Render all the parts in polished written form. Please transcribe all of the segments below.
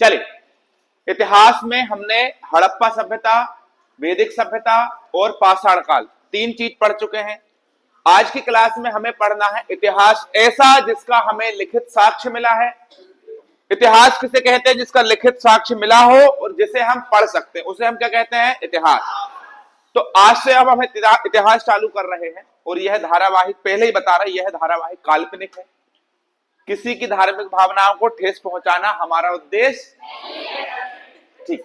चलिए, इतिहास में हमने हड़प्पा सभ्यता, वैदिक सभ्यता और पाषाण काल 3 चीज पढ़ चुके हैं। आज की क्लास में हमें पढ़ना है इतिहास ऐसा जिसका हमें लिखित साक्ष्य मिला है। इतिहास किसे कहते हैं? जिसका लिखित साक्ष्य मिला हो और जिसे हम पढ़ सकते हैं, उसे हम क्या कहते हैं? इतिहास। तो आज से अब हम इतिहास चालू कर रहे हैं और यह धारावाहिक, पहले ही बता रहा है, यह धारावाहिक काल्पनिक है। किसी की धार्मिक भावनाओं को ठेस पहुंचाना हमारा उद्देश्य। ठीक,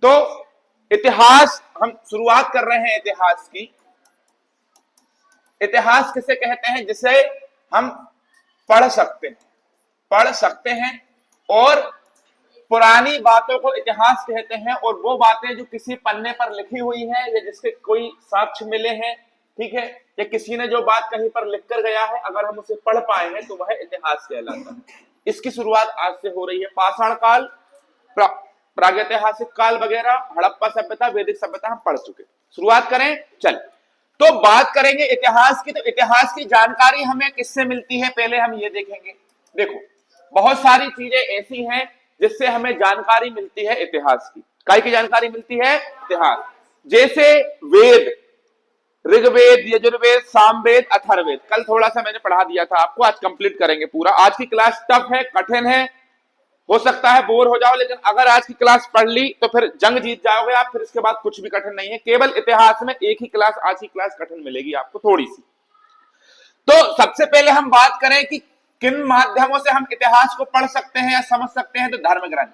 तो इतिहास हम शुरुआत कर रहे हैं इतिहास की। इतिहास किसे कहते हैं? जिसे हम पढ़ सकते हैं और पुरानी बातों को इतिहास कहते हैं। और वो बातें जो किसी पन्ने पर लिखी हुई हैं या जिसके कोई साक्ष्य मिले हैं, ठीक है, या किसी ने जो बात कहीं पर लिख कर गया है, अगर हम उसे पढ़ पाए हैं तो वह इतिहास कहलाता है। इसकी शुरुआत आज से हो रही है। पाषाण काल, प्रागैतिहासिक काल वगैरह, हड़प्पा सभ्यता, वैदिक सभ्यता हम पढ़ चुके। शुरुआत करें, चल। तो बात करेंगे इतिहास की। तो इतिहास की जानकारी हमें किससे मिलती है, पहले हम ये देखेंगे। देखो, बहुत सारी चीजें ऐसी हैं जिससे हमें जानकारी मिलती है इतिहास की। काय की जानकारी मिलती है? इतिहास। जैसे वेद, ऋग्वेद, यजुर्वेद, सामवेद, अथर्ववेद। कल थोड़ा सा मैंने पढ़ा दिया था आपको, आज कंप्लीट करेंगे पूरा। आज की क्लास टफ है, कठिन है, हो सकता है बोर हो जाओ, लेकिन अगर आज की क्लास पढ़ ली तो फिर जंग जीत जाओगे आप। फिर इसके बाद कुछ भी कठिन नहीं है। केवल इतिहास में एक ही क्लास, आज की क्लास कठिन मिलेगी आपको थोड़ी सी। तो सबसे पहले हम बात करें कि किन माध्यमों से हम इतिहास को पढ़ सकते हैं या समझ सकते हैं। तो धर्म ग्रंथ।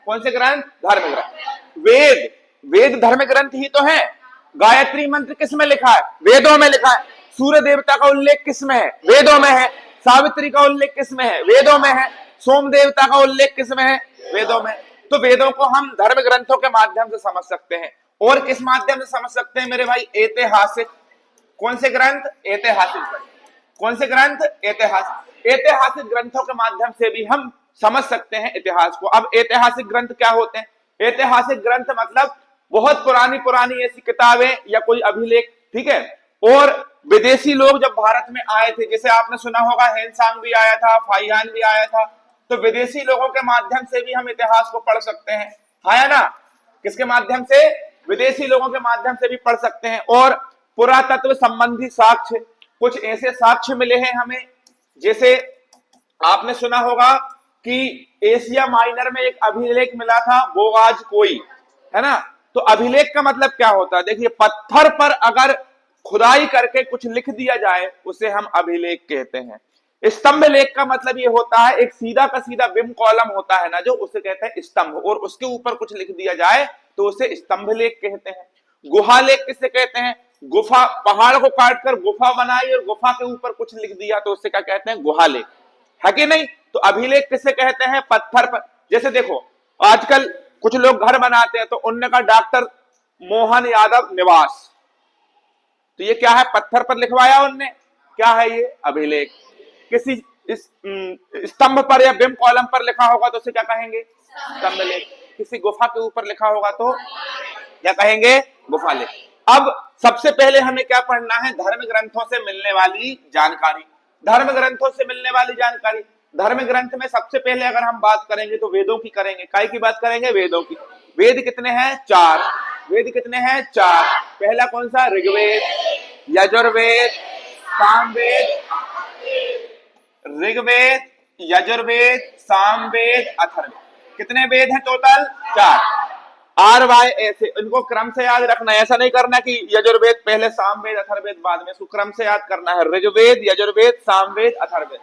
कौन से ग्रंथ? धर्म ग्रंथ। वेद धर्म ग्रंथ ही तो है। गायत्री मंत्र किस में लिखा है? वेदों में लिखा है। सूर्य देवता का उल्लेख किस में है? वेदों में है। सावित्री का उल्लेख किस में है? वेदों में है। सोम देवता का उल्लेख किस में है? वेदों में। तो वेदों को हम धर्म ग्रंथों के माध्यम से समझ सकते हैं। और किस माध्यम से समझ सकते हैं मेरे भाई? ऐतिहासिक। कौन से ग्रंथ? ऐतिहासिक ग्रंथ। कौन से ग्रंथ? ऐतिहासिक। ऐतिहासिक ग्रंथों के माध्यम से भी हम समझ सकते हैं इतिहास को। अब ऐतिहासिक ग्रंथ क्या होते हैं? ऐतिहासिक ग्रंथ मतलब बहुत पुरानी पुरानी ऐसी किताबें या कोई अभिलेख, ठीक है। और विदेशी लोग जब भारत में आए थे, जैसे आपने सुना होगा हेनसांग भी आया था, फाहियान भी आया था, तो विदेशी लोगों के माध्यम से भी हम इतिहास को पढ़ सकते हैं, है ना। किसके माध्यम से? विदेशी लोगों के माध्यम से भी पढ़ सकते हैं। और पुरातत्व संबंधी साक्ष्य, कुछ ऐसे साक्ष्य मिले हैं हमें, जैसे आपने सुना होगा कि एशिया माइनर में एक अभिलेख मिला था, बोगाज कोई, है ना। तो अभिलेख का मतलब क्या होता है? देखिए, पत्थर पर अगर खुदाई करके कुछ लिख दिया जाए उसे हम अभिलेख कहते हैं। स्तंभ लेख का मतलब ये होता है, एक सीधा का सीधा बिंब कॉलम होता है ना, जो उसे कहते हैं स्तंभ, और उसके ऊपर कुछ लिख दिया जाए तो उसे स्तंभ लेख कहते हैं। गुहा लेख किसे कहते हैं? गुफा, पहाड़ को काटकर गुफा बनाई और गुफा के ऊपर कुछ लिख दिया तो उससे क्या कहते हैं? गुहा लेख, है कि नहीं। तो अभिलेख किसे कहते हैं? पत्थर पर। जैसे देखो, आजकल कुछ लोग घर बनाते हैं तो उनने कहा डॉक्टर मोहन यादव निवास, तो ये क्या है? पत्थर पर लिखवाया उनने, क्या है ये? अभिलेख। किसी स्तंभ पर या बिंब कॉलम पर लिखा होगा तो उसे क्या कहेंगे? स्तंभ लेख। किसी गुफा के ऊपर लिखा होगा तो क्या कहेंगे? गुफा लेख। अब सबसे पहले हमें क्या पढ़ना है? धर्म ग्रंथों से मिलने वाली जानकारी। धर्म ग्रंथों से मिलने वाली जानकारी। धर्म ग्रंथ में सबसे पहले अगर हम बात करेंगे तो वेदों की करेंगे। काय की बात करेंगे? वेदों की। वेद कितने हैं? 4। वेद कितने हैं? 4। पहला कौन सा? ऋग्वेद, यजुर्वेद, सामवेद, ऋग्वेद, यजुर्वेद, सामवेद, अथर्ववेद। कितने वेद हैं टोटल? 4। RY ऐसे, इनको क्रम से याद रखना है। ऐसा नहीं करना कि यजुर्वेद पहले, सामवेद, अथर्ववेद बाद में। इसको क्रम से याद करना है, ऋग्वेद, यजुर्वेद, सामवेद, अथर्ववेद।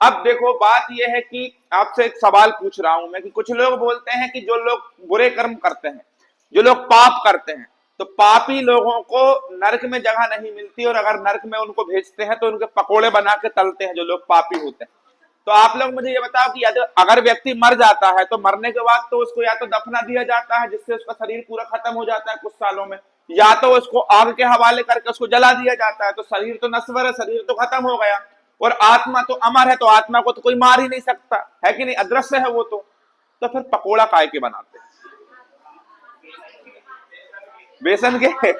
अब देखो, बात यह है कि आपसे एक सवाल पूछ रहा हूं मैं कि कुछ लोग बोलते हैं कि जो लोग बुरे कर्म करते हैं, जो लोग पाप करते हैं, तो पापी लोगों को नरक में जगह नहीं मिलती, और अगर नरक में उनको भेजते हैं तो उनके पकोड़े बना के तलते हैं जो लोग पापी होते हैं। तो आप लोग मुझे ये बताओ कि अगर व्यक्ति मर जाता है तो मरने के बाद तो उसको या तो दफना दिया जाता है जिससे उसका शरीर पूरा खत्म हो जाता है कुछ सालों में, या तो उसको आग के हवाले करके उसको जला दिया जाता है। तो शरीर तो नश्वर है, शरीर तो खत्म हो गया, और आत्मा तो अमर है, तो आत्मा को तो कोई मार ही नहीं सकता, है कि नहीं, अदृश्य है वो। तो फिर पकोड़ा काय के बनाते? बेसन के।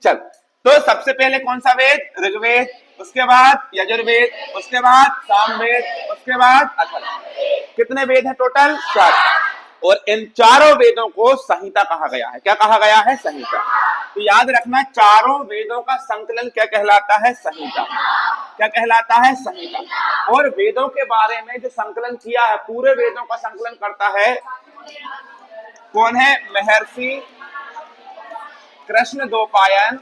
चल, तो सबसे पहले कौन सा वेद? ऋग्वेद। उसके बाद यजुर्वेद, उसके बाद सामवेद, उसके बाद अथर्ववेद। कितने वेद हैं टोटल? 4। और इन चारों वेदों को संहिता कहा गया है। क्या कहा गया है? संहिता। तो याद रखना, चारों वेदों का संकलन क्या कहलाता है? संहिता। क्या कहलाता है? संहिता। और वेदों के बारे में जो संकलन किया है, पूरे वेदों का संकलन करता है कौन है? महर्षि कृष्ण द्वैपायन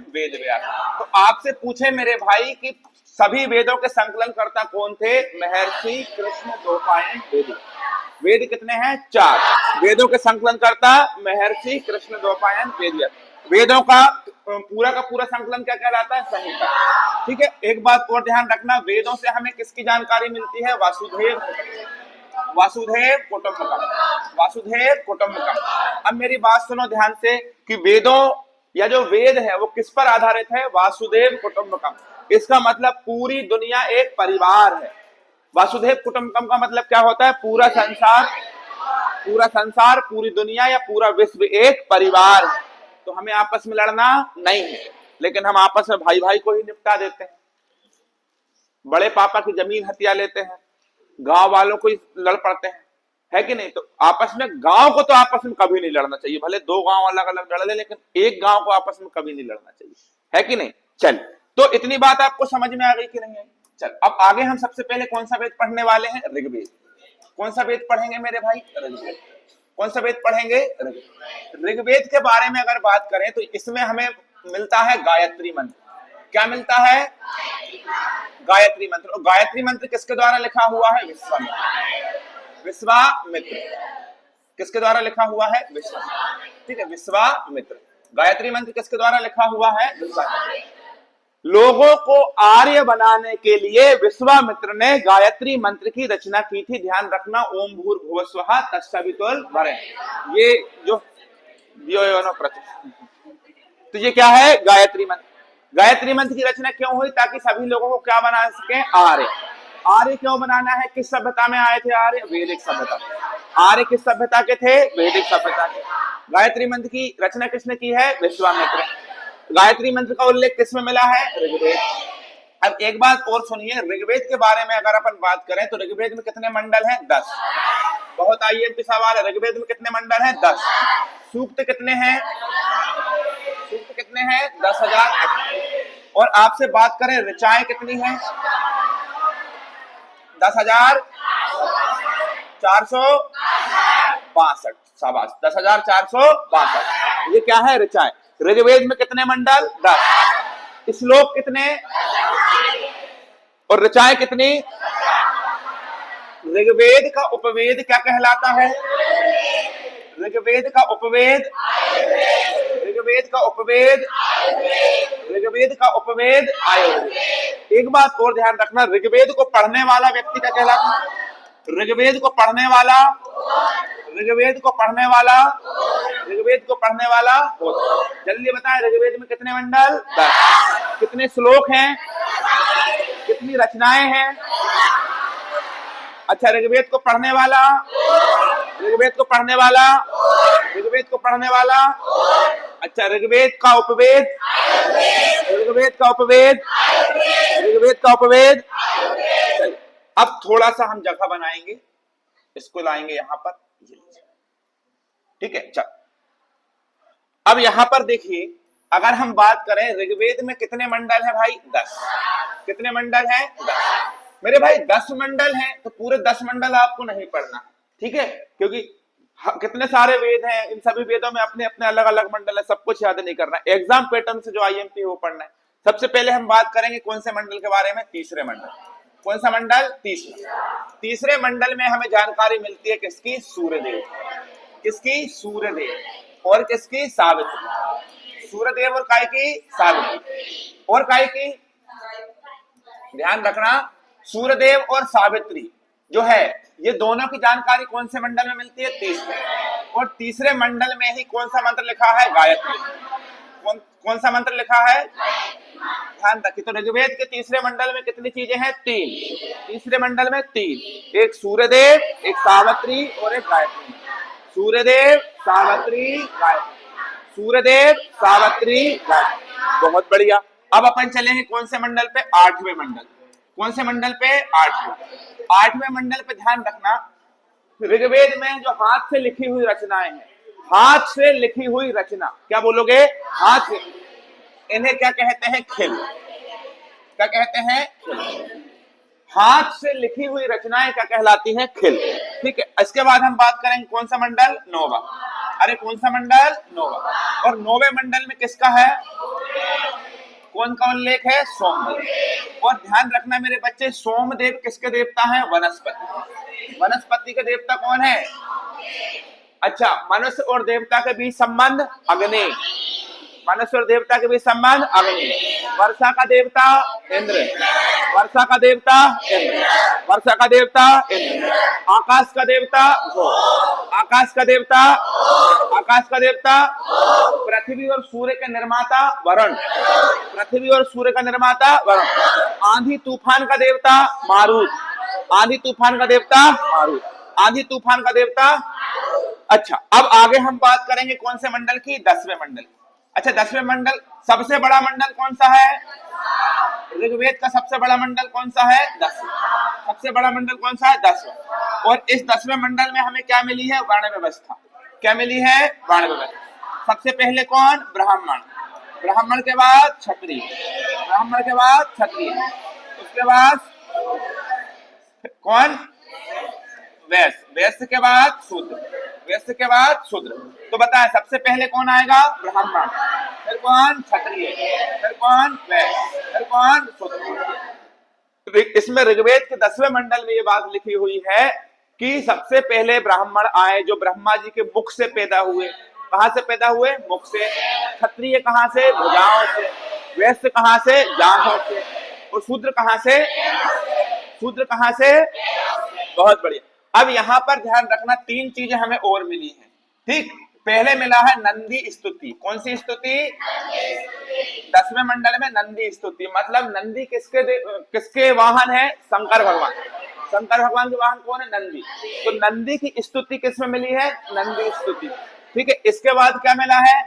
वेद व्यास। तो आपसे पूछे मेरे भाई कि सभी वेदों के संकलन करता कौन थे? महर्षि कृष्ण द्वैपायन वेद। वेद कितने हैं? 4। वेदों के संकलन करता महर्षि कृष्ण द्वैपायन वेद व्यास। वेदों का पूरा संकलन क्या कहलाता है? संहिता। ठीक है, एक बात और ध्यान रखना, वेदों से हमें किसकी जानकारी मिलती है? वासुदेव कुटुंबकम। अब मेरी बात सुनो ध्यान से कि वेदों या जो वेद है वो किस पर आधारित है? वासुदेव कुटुंबकम। इसका मतलब पूरी दुनिया एक परिवार है। वासुदेव कुटुंबकम का मतलब क्या होता है? पूरा संसार, पूरी दुनिया या पूरा विश्व एक परिवार है। तो हमें आपस में लड़ना नहीं है, लेकिन हम आपस में भाई भाई को ही निपटा देते हैं। बड़े पापा की जमीन हथिया लेते हैं, गांव वालों को ही लड़ पड़ते हैं, है कि नहीं? तो आपस में गांव को तो आपस में कभी नहीं लड़ना चाहिए। भले 2 गांव अलग अलग लड़ ले, लेकिन एक गांव को आपस में कभी नहीं लड़ना चाहिए, है कि नहीं? चल, तो इतनी बात आपको समझ में आ गई कि नहीं आई? चल, अब आगे हम सबसे पहले कौन सा वेद पढ़ने वाले हैं? ऋग्वेद। कौन सा वेद पढ़ेंगे मेरे भाई? ऋग्वेद। कौन सा वेद पढ़ेंगे? ऋग्वेद के बारे में अगर बात करें तो इसमें हमें मिलता है गायत्री मंत्र। क्या मिलता है? गायत्री मंत्र। और गायत्री मंत्र किसके द्वारा लिखा हुआ है? विश्वामित्र। किसके द्वारा लिखा हुआ है? विश्वामित्र। ठीक है, विश्वामित्र। गायत्री मंत्र किसके द्वारा लिखा हुआ है? विश्वामित्र। लोगों को आर्य बनाने के लिए विश्वामित्र ने गायत्री मंत्र की रचना की थी। ध्यान रखना, ओम भूर्भुवस्वः तत्सवितुर्वरेण्यं। ये जो तो ये क्या है? गायत्री मंत्र। गायत्री मंत्र की रचना क्यों हुई? ताकि सभी लोगों को क्या बना सके? आर्य। आर्य क्यों बनाना है? किस सभ्यता में आए थे आर्य? वैदिक सभ्यता। आर्य किस सभ्यता के थे? वैदिक सभ्यता के। गायत्री मंत्र की रचना किसने की है? विश्वामित्र। गायत्री मंत्र का उल्लेख किसमें मिला है? ऋग्वेद। अब एक बात और सुनिए, ऋग्वेद के बारे में अगर अपन बात करें तो ऋग्वेद में कितने मंडल हैं? 10। बहुत आईएमपी सवाल है, ऋग्वेद में कितने मंडल हैं? 10। सूक्त कितने हैं? सूक्त कितने हैं? 10,000। और आपसे बात करें ऋचाएं कितनी हैं? 10,462। शाबाश, 10,462। ये क्या है? ऋचाएं। ऋग्वेद में कितने मंडल? 10। श्लोक कितने? और ऋचाएं कितनी? ऋग्वेद का उपवेद क्या कहलाता है? ऋग्वेद का उपवेद आयुर्वेद। एक बात और ध्यान रखना, ऋग्वेद को पढ़ने वाला व्यक्ति क्या कहलाता है? ऋग्वेद को पढ़ने वाला जल्दी बताएं, ऋग्वेद में कितने मंडल? 10। कितने श्लोक हैं? कितनी रचनाएं हैं? अच्छा, ऋग्वेद को पढ़ने वाला। अच्छा, ऋग्वेद का उपवेद। अब थोड़ा सा हम जगह बनाएंगे, इसको लाएंगे यहां पर। ठीक है, चल। अब यहां पर देखिए, अगर हम बात करें ऋग्वेद में कितने मंडल हैं भाई? 10। कितने मंडल हैं? 10। मेरे भाई 10 मंडल हैं तो पूरे 10 मंडल आपको नहीं पढ़ना, ठीक है? क्योंकि कितने सारे वेद हैं, इन सभी वेदों में अपने अपने अलग अलग मंडल है, सब कुछ याद नहीं करना। एग्जाम पैटर्न से जो आईएमपी है वो पढ़ना है। सबसे पहले हम बात करेंगे कौन से मंडल के बारे में? तीसरे मंडल। कौन सा मंडल? तीसरे मंडल में हमें जानकारी मिलती है किसकी? सूर्यदेव। किसकी? सूर्यदेव। और किसकी? सावित्री। सूर्यदेव और काय की? सावित्री। और काय की? ध्यान रखना, सूर्यदेव और सावित्री जो है, ये दोनों की जानकारी कौन से मंडल में मिलती है? तीसरे। और तीसरे मंडल में ही कौन सा मंत्र लिखा है? गायत्री। कौन सा मंत्र लिखा है? ध्यान रखिए, तो ऋग्वेद के तीसरे मंडल में कितनी चीजें हैं? 3। तीसरे मंडल में 3, एक सूर्यदेव, एक सावित्री और एक गायत्री। सूर्यदेव, सावित्री, गायत्री। सूर्यदेव, सावित्री, गायत्री। बहुत बढ़िया। अब अपन चलेंगे कौन से मंडल पे? आठवें मंडल। कौन से मंडल पे? आठवें मंडल पे ध्यान रखना, ऋग्वेद में जो हाथ से लिखी हुई रचनाएं हैं, हाथ से लिखी हुई रचना, क्या बोलोगे? हाथ से, इन्हें क्या कहते हैं? खिल। क्या कहते हैं? खिल। हाथ से लिखी हुई रचनाएं क्या कहलाती हैं? खिल। ठीक है, इसके बाद हम बात करेंगे कौन सा मंडल? नौवा। अरे कौन सा मंडल? नौवा। और नौवे मंडल में किसका है? कौन का उल्लेख है? सोमदेव। और ध्यान रखना मेरे बच्चे, सोमदेव किसके देवता हैं? वनस्पति। वनस्पति के देवता कौन है? अच्छा, मनुष्य और देवता के बीच संबंध? अग्नि। मनुष्य और देवता के बीच संबंध? अग्नि। वर्षा का देवता? इंद्र। वर्षा का देवता? इंद्र। वर्षा का देवता? इंद्र। आकाश का देवता? आकाश का देवता? आकाश का देवता? पृथ्वी और सूर्य के निर्माता? वरुण। पृथ्वी और सूर्य का निर्माता? वरुण। आंधी तूफान का देवता? मारुत। आंधी तूफान का देवता? मारुत। आंधी तूफान का देवता? अच्छा, अब आगे हम बात करेंगे कौन से मंडल की? 10वें मंडल। अच्छा, 10वें मंडल, सबसे बड़ा मंडल कौन सा है? ऋग्वेद का सबसे बड़ा मंडल कौन सा है? 10वां। सबसे बड़ा मंडल कौन सा है? 10वां। और इस 10वें मंडल में हमें क्या मिली है? वर्ण व्यवस्था। क्या मिली है? वर्ण व्यवस्था। सबसे पहले कौन? ब्राह्मण। ब्राह्मण के बाद क्षत्रिय। ब्राह्मण के बाद क्षत्रिय। उसके बाद कौन? वैश्य। वैश्य के बाद शूद्र। वैश्य के बाद शूद्र। तो बताएं सबसे पहले कौन आएगा? ब्राह्मण। फिर कौन? क्षत्रिय। फिर कौन? वैश्य। फिर कौन? शूद्र। इसमें ऋग्वेद के 10वें मंडल में ये बात लिखी हुई है कि सबसे पहले ब्राह्मण आए, जो ब्रह्मा जी के मुख से पैदा हुए। कहां से पैदा हुए? मुख से। क्षत्रिय कहां से? भुजाओं से। वैश्य कहां से? जांघों से। और शूद्र कहां से? शूद्र कहां से? बहुत बढ़िया। अब यहां पर ध्यान रखना, 3 चीजें हमें और मिली हैं। ठीक, पहले मिला है नंदी स्तुति। कौन सी स्तुति? 10वें मंडल में नंदी स्तुति, मतलब नंदी किसके वाहन है? शंकर भगवान। शंकर भगवान के वाहन कौन है? नंदी। तो नंदी की स्तुति किसमें मिली है? नंदी स्तुति। ठीक है, इसके बाद क्या मिला है?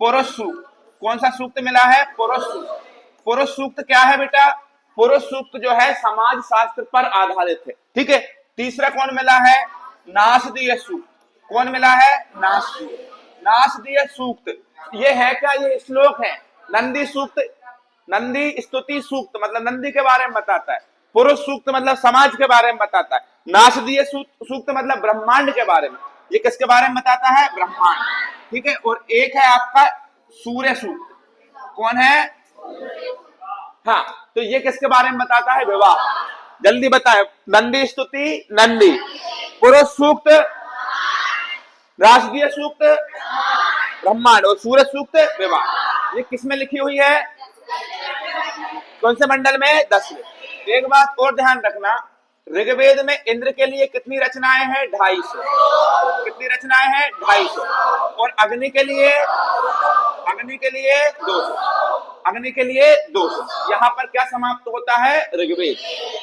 पुरुष सूक्त। कौन सा सूक्त मिला है? पुरुष सूक्त। पुरुष सूक्त क्या है बेटा? पुरुष सूक्त जो है समाज शास्त्र पर आधारित है। ठीक है, तीसरा कौन मिला है? नासदीय सूक्त। कौन मिला है? नासदीय। नासदीय सूक्त ये है क्या? ये श्लोक है। नंदी सूक्त, नंदी स्तुति सूक्त मतलब नंदी के बारे में बताता है। पुरुष सूक्त मतलब समाज के बारे में बताता है। नासदीय सूक्त मतलब ब्रह्मांड के बारे में। ये किसके बारे में बताता है? ब्रह्मांड। ठीक है, और एक है आपका सूर्य सूक्त। कौन है? हाँ, तो ये किसके बारे में बताता है? विवाह। जल्दी बताए। नंदी स्तुति नंदी, पुरुष सूक्त राष्ट्रीय सूक्त ब्रह्मांड, और सूर्य सूक्त विवाह। ये किसमें लिखी हुई है? कौन से मंडल में? 10वें। एक बात और ध्यान रखना, ऋग्वेद में इंद्र के लिए कितनी रचनाएं हैं? 250। कितनी रचनाएं हैं? 250। और अग्नि के लिए? अग्नि के लिए 200। अग्नि के लिए 200। यहाँ पर क्या समाप्त होता है? ऋग्वेद।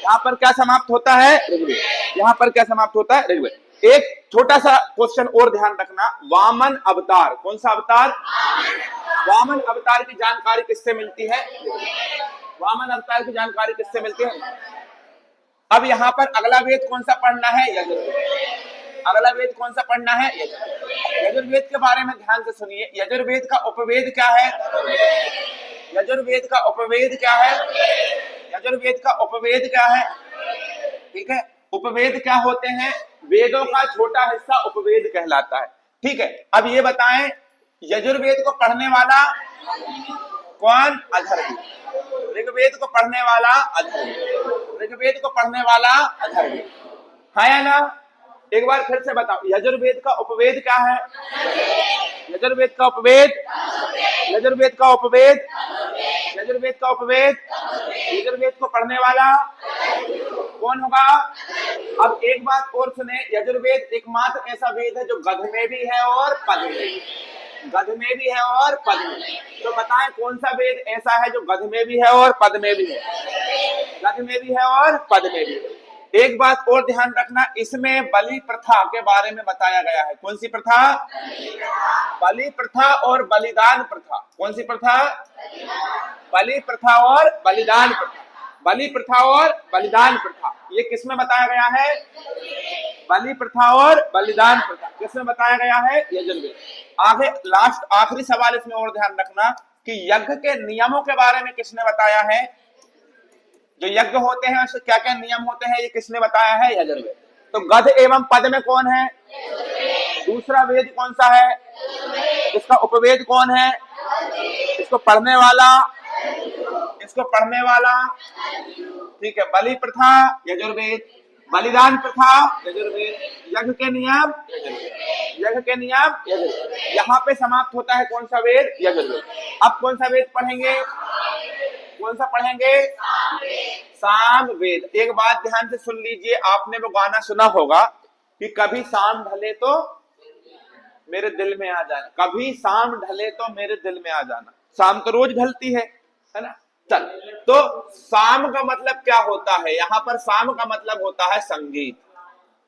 यहाँ पर क्या समाप्त होता है? ऋग्वेद। यहाँ पर क्या समाप्त होता है? ऋग्वेद। एक छोटा सा क्वेश्चन और ध्यान रखना, वामन अवतार। कौन सा अवतार? वामन अवतार की जानकारी किससे मिलती है? वामन अवतार की जानकारी किससे मिलती है? अब यहाँ पर अगला वेद कौन सा पढ़ना है? यजुर्वेद। अगला वेद कौन सा पढ़ना है? यजुर्वेद के बारे में ध्यान से सुनिए। यजुर्वेद का उपवेद क्या है? यजुर्वेद का उपवेद क्या है? यजुर्वेद का उपवेद क्या है? ठीक है, उपवेद क्या होते हैं? वेदों का छोटा हिस्सा उपवेद कहलाता है। ठीक है, अब ये बताएं, यजुर्वेद को पढ़ने वाला कौन? अथर्ववेद। ऋग्वेद को पढ़ने वाला अथर्ववेद। ऋग्वेद को पढ़ने वाला अथर्ववेद, है या ना? एक बार फिर से बताओ, यजुर्वेद का उपवेद क्या है? यजुर्वेद का उपवेद, यजुर्वेद का उपवेद, यजुर्वेद का उपवेद, यजुर्वेद को पढ़ने वाला कौन होगा? अब एक बात और सुने, यजुर्वेद एकमात्र ऐसा वेद है जो गध में भी है और पद में भी। गध में भी है और पद में। तो बताएं कौन सा वेद ऐसा है जो गध में भी है और पद में भी है? गध में भी है और पद में भी है। एक बात और ध्यान रखना, इसमें बलि प्रथा के बारे में बताया गया है। कौन सी प्रथा? बलि प्रथा और बलिदान प्रथा। कौन सी प्रथा? बलि प्रथा और बलिदान प्रथा। बलि प्रथा और बलिदान प्रथा ये किसमें बताया गया है? बलि प्रथा और बलिदान प्रथा किसमें बताया गया है? यजुर्वेद। आगे लास्ट आखिरी सवाल इसमें और ध्यान रखना कि यज्ञ के नियमों के बारे में किसने बताया है? जो यज्ञ होते हैं उसके क्या क्या नियम होते हैं, ये किसने बताया है? यजुर्वेद। तो गध एवं पद में कौन है? दूसरा वेद कौन सा है? इसका उपवेद कौन है? इसको पढ़ने वाला, इसको पढ़ने वाला, ठीक है। बलि प्रथा यजुर्वेद, बलिदान प्रथा यजुर्वेद, यज्ञ के नियम यजुर्वेद, यज्ञ के नियम यजुर्वेद। यहाँ पे समाप्त होता है कौन सा वेद? यजुर्वेद। अब कौन सा वेद पढ़ेंगे? कौन सा पढ़ेंगे? साम वेद। एक बात ध्यान से सुन लीजिए, आपने वो गाना सुना होगा कि कभी शाम ढले तो मेरे दिल में आ जाना, कभी शाम ढले तो मेरे दिल में आ जाना। शाम तो रोज ढलती है ना? चल, तो शाम का मतलब क्या होता है? यहाँ पर शाम का मतलब होता है संगीत।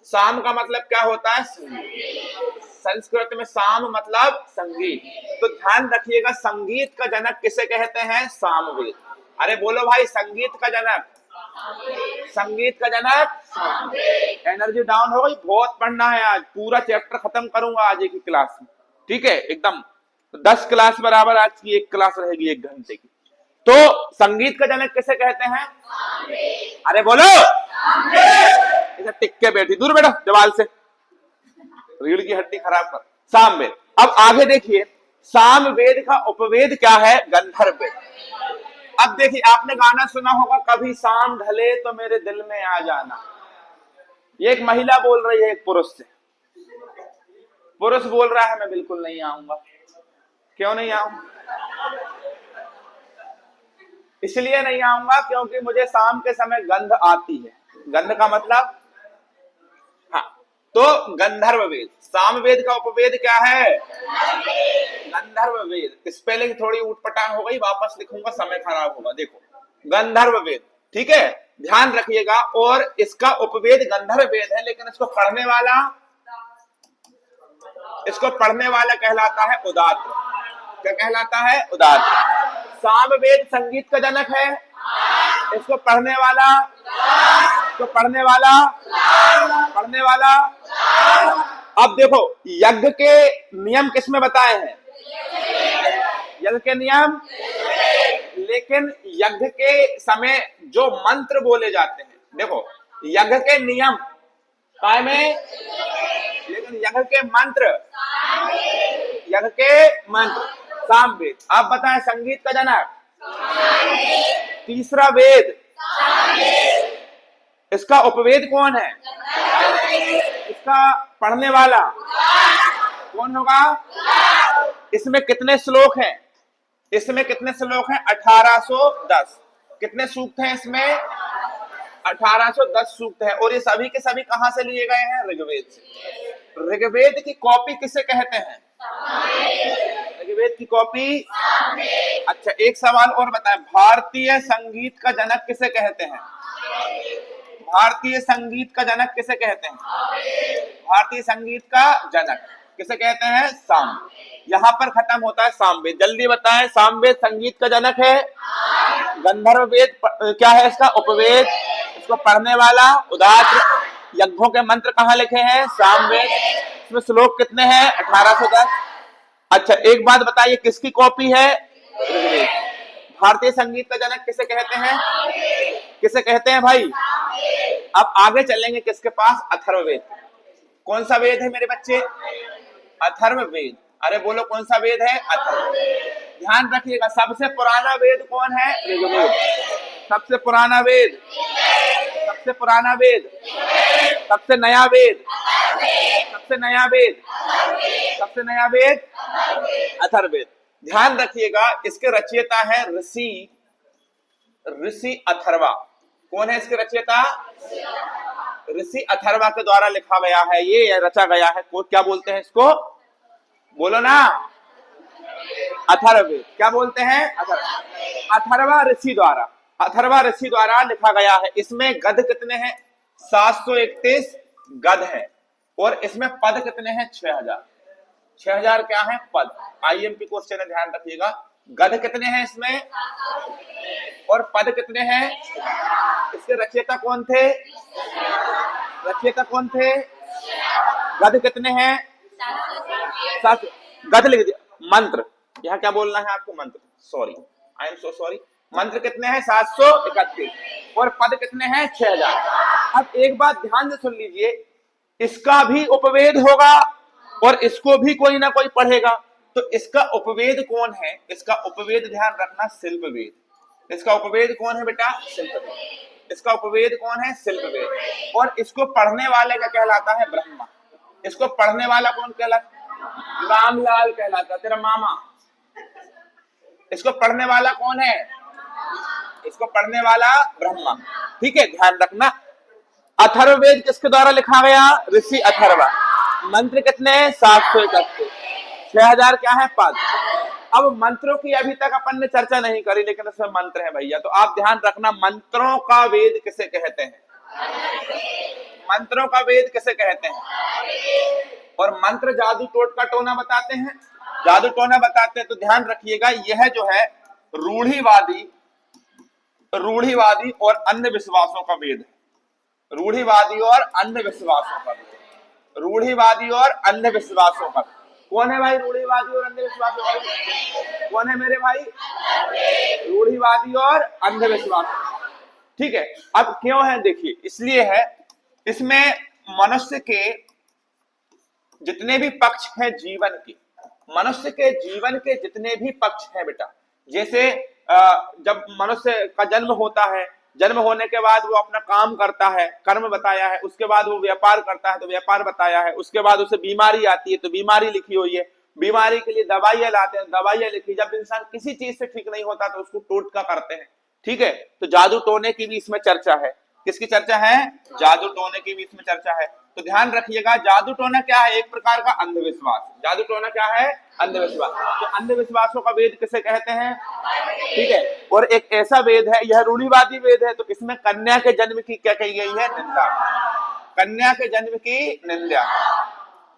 शाम का मतलब क्या होता है? संगीत। संस्कृत में शाम मतलब संगीत। तो ध्यान रखिएगा, संगीत का जनक किसे कहते हैं? सामवेद। अरे बोलो भाई, संगीत का जनक, संगीत का जनक। एनर्जी डाउन हो गई, बहुत पढ़ना है आज, पूरा चैप्टर खत्म करूंगा आज एक ही क्लास में, ठीक है? एकदम 10 क्लास बराबर आज की एक क्लास रहेगी 1 घंटे की। तो संगीत का जनक किसे कहते हैं? अरे बोलो, इसे टिक के बैठी, दूर बैठो दीवार से, रीढ़ की हड्डी खराब कर। सामवेद। अब आगे देखिए, सामवेद का उपवेद क्या है? गंधर्व वेद। अब देखिए, आपने गाना सुना होगा, कभी शाम ढले तो मेरे दिल में आ जाना। ये एक महिला बोल रही है एक पुरुष से। पुरुष बोल रहा है मैं बिल्कुल नहीं आऊंगा। क्यों नहीं आऊंगा? इसलिए नहीं आऊंगा क्योंकि मुझे शाम के समय गंध आती है। गंध का मतलब, हाँ, तो गंधर्व वेद। सामवेद का उपवेद क्या है? गंधर्व वेद। स्पेलिंग थोड़ी उटपटांग हो गई, वापस लिखूंगा, समय खराब होगा। देखो, गंधर्व वेद, ठीक है, ध्यान रखिएगा। और इसका उपवेद गंधर्व वेद है, लेकिन इसको पढ़ने वाला कहलाता है उदात्त। क्या कहलाता है? उदात्त। सामवेद संगीत का जनक है, इसको पढ़ने वाला, पढ़ने वाला। अब देखो, यज्ञ के नियम किसमें बताए हैं? यज्ञ के नियम। लेकिन यज्ञ के समय जो मंत्र बोले जाते हैं, देखो, यज्ञ के नियम काय में, लेकिन यज्ञ के मंत्र, यज्ञ के मंत्र सामवेद। आप बताएं, संगीत का जनक तीसरा वेद, इसका उपवेद कौन है? इसका पढ़ने वाला कौन होगा? इसमें कितने श्लोक हैं? इसमें कितने श्लोक हैं? 1810। कितने सूक्त हैं इसमें? 1810 सूक्त है। और ये सभी के सभी कहां से लिए गए हैं? ऋग्वेद से। ऋग्वेद की कॉपी किसे कहते हैं? ऋग्वेद की कॉपी। अच्छा, एक सवाल और बताएं, भारतीय संगीत का जनक किसे कहते हैं? भारतीय संगीत का जनक किसे कहते हैं? भारतीय संगीत का जनक किसे कहते हैं? साम। यहाँ पर खत्म होता है सामवेद। जल्दी बताएं, सामवेद संगीत का जनक है। गंधर्व वेद क्या है? इसका उपवेद, इसको पढ़ने वाला उदात्त। यज्ञों के मंत्र कहाँ लिखे हैं? सामवेद। इसमें श्लोक कितने हैं? 1810। अच्छा, एक बात बताइए, किसकी कॉपी है? भारतीय संगीत का जनक किसे कहते हैं? किसे कहते हैं भाई? अब आगे चलेंगे किसके पास? अथर्ववेद। कौन सा वेद है मेरे बच्चे? अथर्ववेद। अरे बोलो, कौन सा वेद है? अथर्ववेद। ध्यान रखिएगा, सबसे पुराना वेद कौन है? ऋग्वेद। सबसे पुराना वेद, सबसे पुराना वेद, सबसे नया वेद, सबसे नया वेद, सबसे नया वेद अथर्ववेद। ध्यान रखिएगा, इसके रचयिता है ऋषि अथर्वा। कौन है इसके रचयिता? ऋषि अथर्वा के द्वारा लिखा गया है, ये रचा गया है। क्या बोलते हैं इसको? बोलो ना, अथर्ववेद। क्या बोलते हैं? अथर्वा ऋषि द्वारा, अथर्वा ऋषि द्वारा लिखा गया है। इसमें गद कितने हैं? 731 गध है और इसमें पद कितने हैं? 6000। 6000 क्या है? पद। आईएमपी क्वेश्चन है, ध्यान रखिएगा। गध कितने हैं इसमें और पद कितने हैं? इसके रचयिता कौन थे? रचयिता कौन थे? गध कितने हैं? 7। गध लिख दिया। मंत्र, यहाँ क्या बोलना है आपको? मंत्र, sorry, I am so sorry. मंत्र कितने हैं? 731 और पद कितने हैं? 6000। अब एक बात ध्यान से सुन लीजिए, इसका भी उपवेद होगा और इसको भी कोई ना कोई पढ़ेगा। तो इसका उपवेद कौन है? इसका उपवेद ध्यान रखना, शिल्पवेद। इसका उपवेद कौन है बेटा? शिल्पवेद। इसका उपवेद कौन है? शिल्पवेद। और इसको पढ़ने वाले का कहलाता है ब्रह्मा। इसको पढ़ने वाला कौन कहलाता? रामलाल कहलाता, तेरा मामा। इसको पढ़ने वाला कौन है? इसको पढ़ने वाला ब्रह्मा। ठीक है, ध्यान रखना। अथर्ववेद किसके द्वारा लिखा गया? ऋषि अथर्वा। मंत्र कितने? 731। 6000 क्या है? पद। अब मंत्रों की अभी तक अपन ने चर्चा नहीं करी, लेकिन इसमें मंत्र है भैया, तो आप ध्यान रखना, मंत्रों का वेद किसे कहते हैं? मंत्रों का वेद किसे कहते हैं? और मंत्र जादू टोटका टोना बताते हैं, जादू टोना बताते हैं। तो ध्यान रखिएगा, यह जो है रूढ़िवादी और अंधविश्वासों का वेद है। रूढ़िवादी और अंधविश्वासों का वेद। रूढ़िवादी और अंधविश्वासों का। कौन है भाई रूढ़िवादी और अंधविश्वासों का? कौन है मेरे भाई? रूढ़िवादी और अंधविश्वास। ठीक है, अब क्यों है? देखिए, इसलिए है, इसमें मनुष्य के जितने भी पक्ष हैं जीवन के, मनुष्य के जीवन के जितने भी पक्ष हैं बेटा, जैसे जब मनुष्य का जन्म होता है, जन्म होने के बाद वो अपना काम करता है, कर्म बताया है। उसके बाद वो व्यापार करता है तो व्यापार बताया है। उसके बाद उसे बीमारी आती है तो बीमारी लिखी हुई है। बीमारी के लिए दवाइयां लाते हैं, दवाइयां लिखी। जब इंसान किसी चीज से ठीक नहीं होता तो उसको टोटका करते हैं। ठीक है, तो जादू टोने की भी इसमें चर्चा है। किसकी चर्चा है? जादू टोने की भी इसमें चर्चा है। तो ध्यान रखिएगा, जादू टोना क्या है? एक प्रकार का अंधविश्वास। जादू टोना क्या है? अंधविश्वास। तो अंधविश्वासों का वेद किसे कहते हैं? ठीक है, और एक ऐसा वेद है, यह रूढ़िवादी वेद है, तो इसमें कन्या के जन्म की क्या कही गई है? निंदा। कन्या के जन्म की निंदा।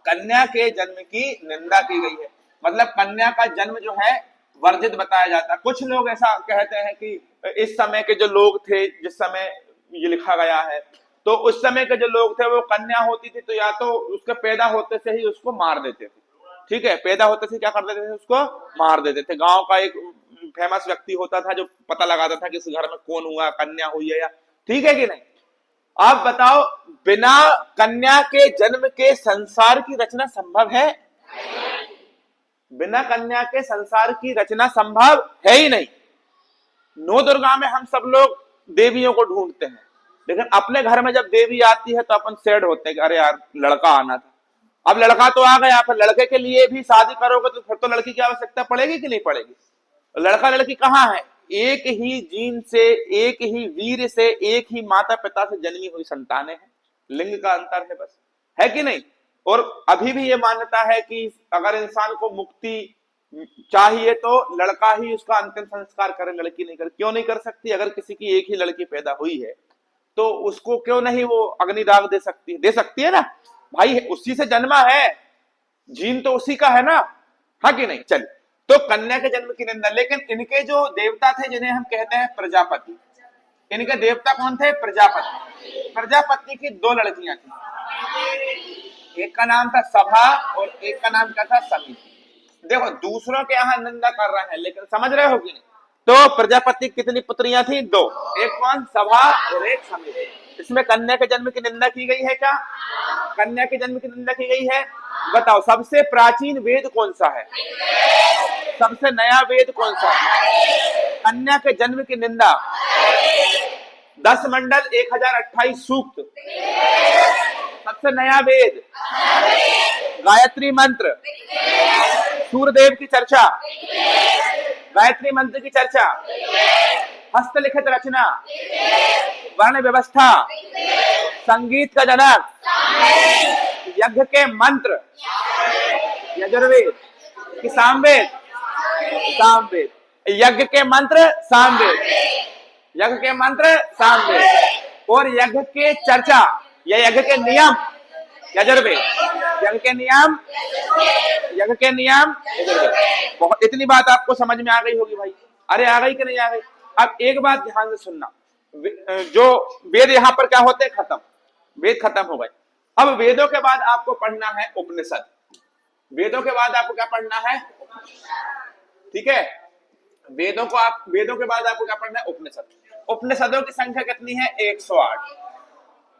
कन्या के जन्म की निंदा की गई है। मतलब कन्या का जन्म जो है वर्जित बताया जाता है। कुछ लोग ऐसा कहते हैं कि इस समय के जो लोग थे, जिस समय ये लिखा गया है, तो उस समय के जो लोग थे वो कन्या होती थी तो या तो उसके पैदा होते से ही उसको मार देते थे। ठीक है, पैदा होते से क्या कर देते थे? उसको मार देते थे। गांव का एक फेमस व्यक्ति होता था जो पता लगाता था कि इस घर में कौन हुआ, कन्या हुई है या। ठीक है कि नहीं? आप बताओ, बिना कन्या के जन्म के संसार की रचना संभव है? बिना कन्या के संसार की रचना संभव है ही नहीं। नौ दुर्गा में हम सब लोग देवियों को ढूंढते हैं, लेकिन अपने घर में जब देवी आती है तो अपन सैड होते हैं कि अरे यार लड़का आना था। अब लड़का तो आ गया, फिर लड़के के लिए भी शादी करोगे तो फिर तो लड़की की आवश्यकता पड़ेगी कि नहीं पड़ेगी? लड़का लड़की कहाँ है? एक ही जीन से, एक ही वीर से, एक ही माता पिता से जन्मी हुई संतानें हैं। लिंग का अंतर है बस, है कि नहीं? और अभी भी ये मान्यता है कि अगर इंसान को मुक्ति चाहिए तो लड़का ही उसका अंतिम संस्कार करे, लड़की नहीं करे। क्यों नहीं कर सकती? अगर किसी की एक ही लड़की पैदा हुई है तो उसको क्यों नहीं वो अग्निदाह दे सकती है? दे सकती है ना भाई, उसी से जन्मा है, जीन तो उसी का है ना, हाँ कि नहीं? चल, तो कन्या के जन्म की निंदा। लेकिन इनके जो देवता थे जिन्हें हम कहते हैं प्रजापति, इनके देवता कौन थे? प्रजापति। प्रजापति की 2 लड़कियां थी, एक का नाम था सभा और एक का नाम क्या था? समिति। देखो, दूसरों के यहाँ निंदा कर रहे हैं, लेकिन समझ रहे हो कि नहीं? तो प्रजापति कितनी पुत्रियां थी? 2। एक कौन? सभा और एक समिति। इसमें कन्या के जन्म की निंदा की गई है क्या? कन्या के जन्म की निंदा की गई है। बताओ, सबसे प्राचीन वेद कौन सा है? सबसे नया वेद कौन सा है? कन्या के जन्म की निंदा 10 मंडल 1028 सूक्त। सबसे नया वेद गायत्री मंत्र, सूर्यदेव की चर्चा, गायत्री मंत्र की चर्चा, हस्तलिखित रचना, वर्ण व्यवस्था, संगीत का जनक, यज्ञ के मंत्र, यजुर्वेद की सामवेद, सामवेद, यज्ञ के मंत्र सामवेद, यज्ञ के मंत्र सामवेद। और यज्ञ के चर्चा या यज्ञ के नियम यजुर्वेद, यज्ञ के नियम, यज्ञ के नियम बहुत। इतनी बात आपको समझ में आ गई होगी भाई। अरे आ गई कि नहीं आ गई? अब एक बात ध्यान से सुनना, जो वेद यहां पर क्या होते हैं? खत्म, वेद खत्म हो गए। अब वेदों के बाद आपको पढ़ना है उपनिषद। वेदों के बाद आपको क्या पढ़ना है? ठीक है, वेदों के बाद आपको क्या पढ़ना है? उपनिषद। उपनिषदों की संख्या कितनी है? 108।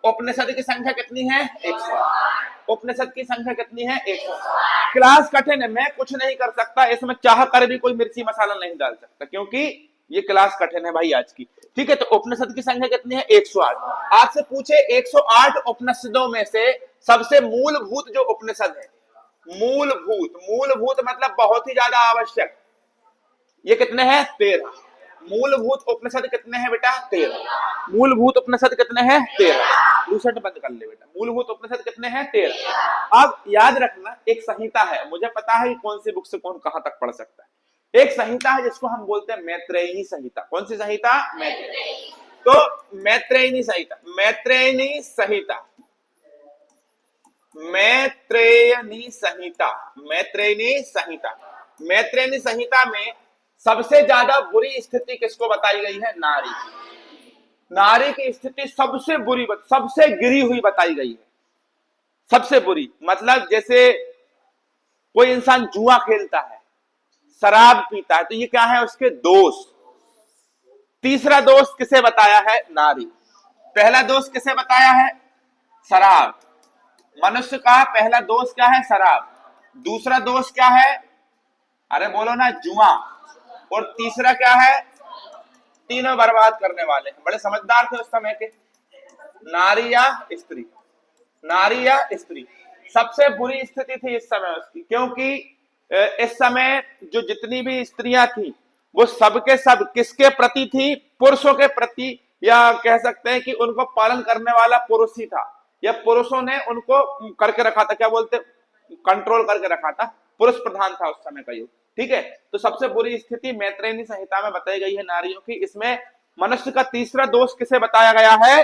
उपनिषद की संख्या कितनी है? 108। उपनिषद की संख्या कितनी है? 108। क्लास कठिन है, मैं कुछ नहीं कर सकता इसमें, चाह कर भी कोई मिर्ची मसाला नहीं डाल सकता, क्योंकि ये क्लास कठिन है भाई आज की। ठीक है, तो उपनिषद की संख्या कितनी है? 108। आपसे पूछे 108 उपनिषदों में से सबसे मूलभूत जो उपनिषद है, मूलभूत मतलब बहुत ही ज्यादा आवश्यक, ये कितने हैं? 13। मूलभूत उपनिषद कितने हैं बेटा? 13। मूलभूत उपनिषद कितने हैं? 13। दूसरा बंद कर ले बेटा। मूलभूत उपनिषद कितने हैं? 13। अब याद रखना, एक संहिता है, मुझे पता है कि कौन सी बुक से कौन कहां तक पढ़ सकता है। एक संहिता है जिसको हम बोलते हैं मैत्रेयी संहिता। कौन सी संहिता? मैत्रेयी। तो मैत्रेयी संहिता, मैत्रेयी संहिता, मैत्रेयी संहिता, मैत्रेयी संहिता, मैत्रेयी संहिता में सबसे ज्यादा बुरी स्थिति किसको बताई गई है? नारी। नारी की स्थिति सबसे बुरी, सबसे गिरी हुई बताई गई है, सबसे बुरी। मतलब जैसे कोई इंसान जुआ खेलता है, शराब पीता है, तो ये क्या है? उसके दोष। तीसरा दोष किसे बताया है? नारी। पहला दोष किसे बताया है? शराब। मनुष्य का पहला दोष क्या है? शराब। दूसरा दोष क्या है? अरे बोलो ना, जुआ। और तीसरा क्या है? तीनों बर्बाद करने वाले हैं। बड़े समझदार थे उस समय के, नारी या स्त्री, नारी या स्त्री। सबसे बुरी स्थिति थी इस समय उसकी, क्योंकि इस समय जो जितनी भी स्त्रियां थी वो सबके सब किसके प्रति थी? पुरुषों के प्रति, या कह सकते हैं कि उनको पालन करने वाला पुरुष ही था, या पुरुषों ने उनको करके रखा था, क्या बोलते, कंट्रोल करके रखा था। पुरुष प्रधान था उस समय का युग। ठीक है, तो सबसे बुरी स्थिति मैत्रेयी संहिता में बताई गई है नारियों की। इसमें मनुष्य का तीसरा दोष किसे बताया गया है?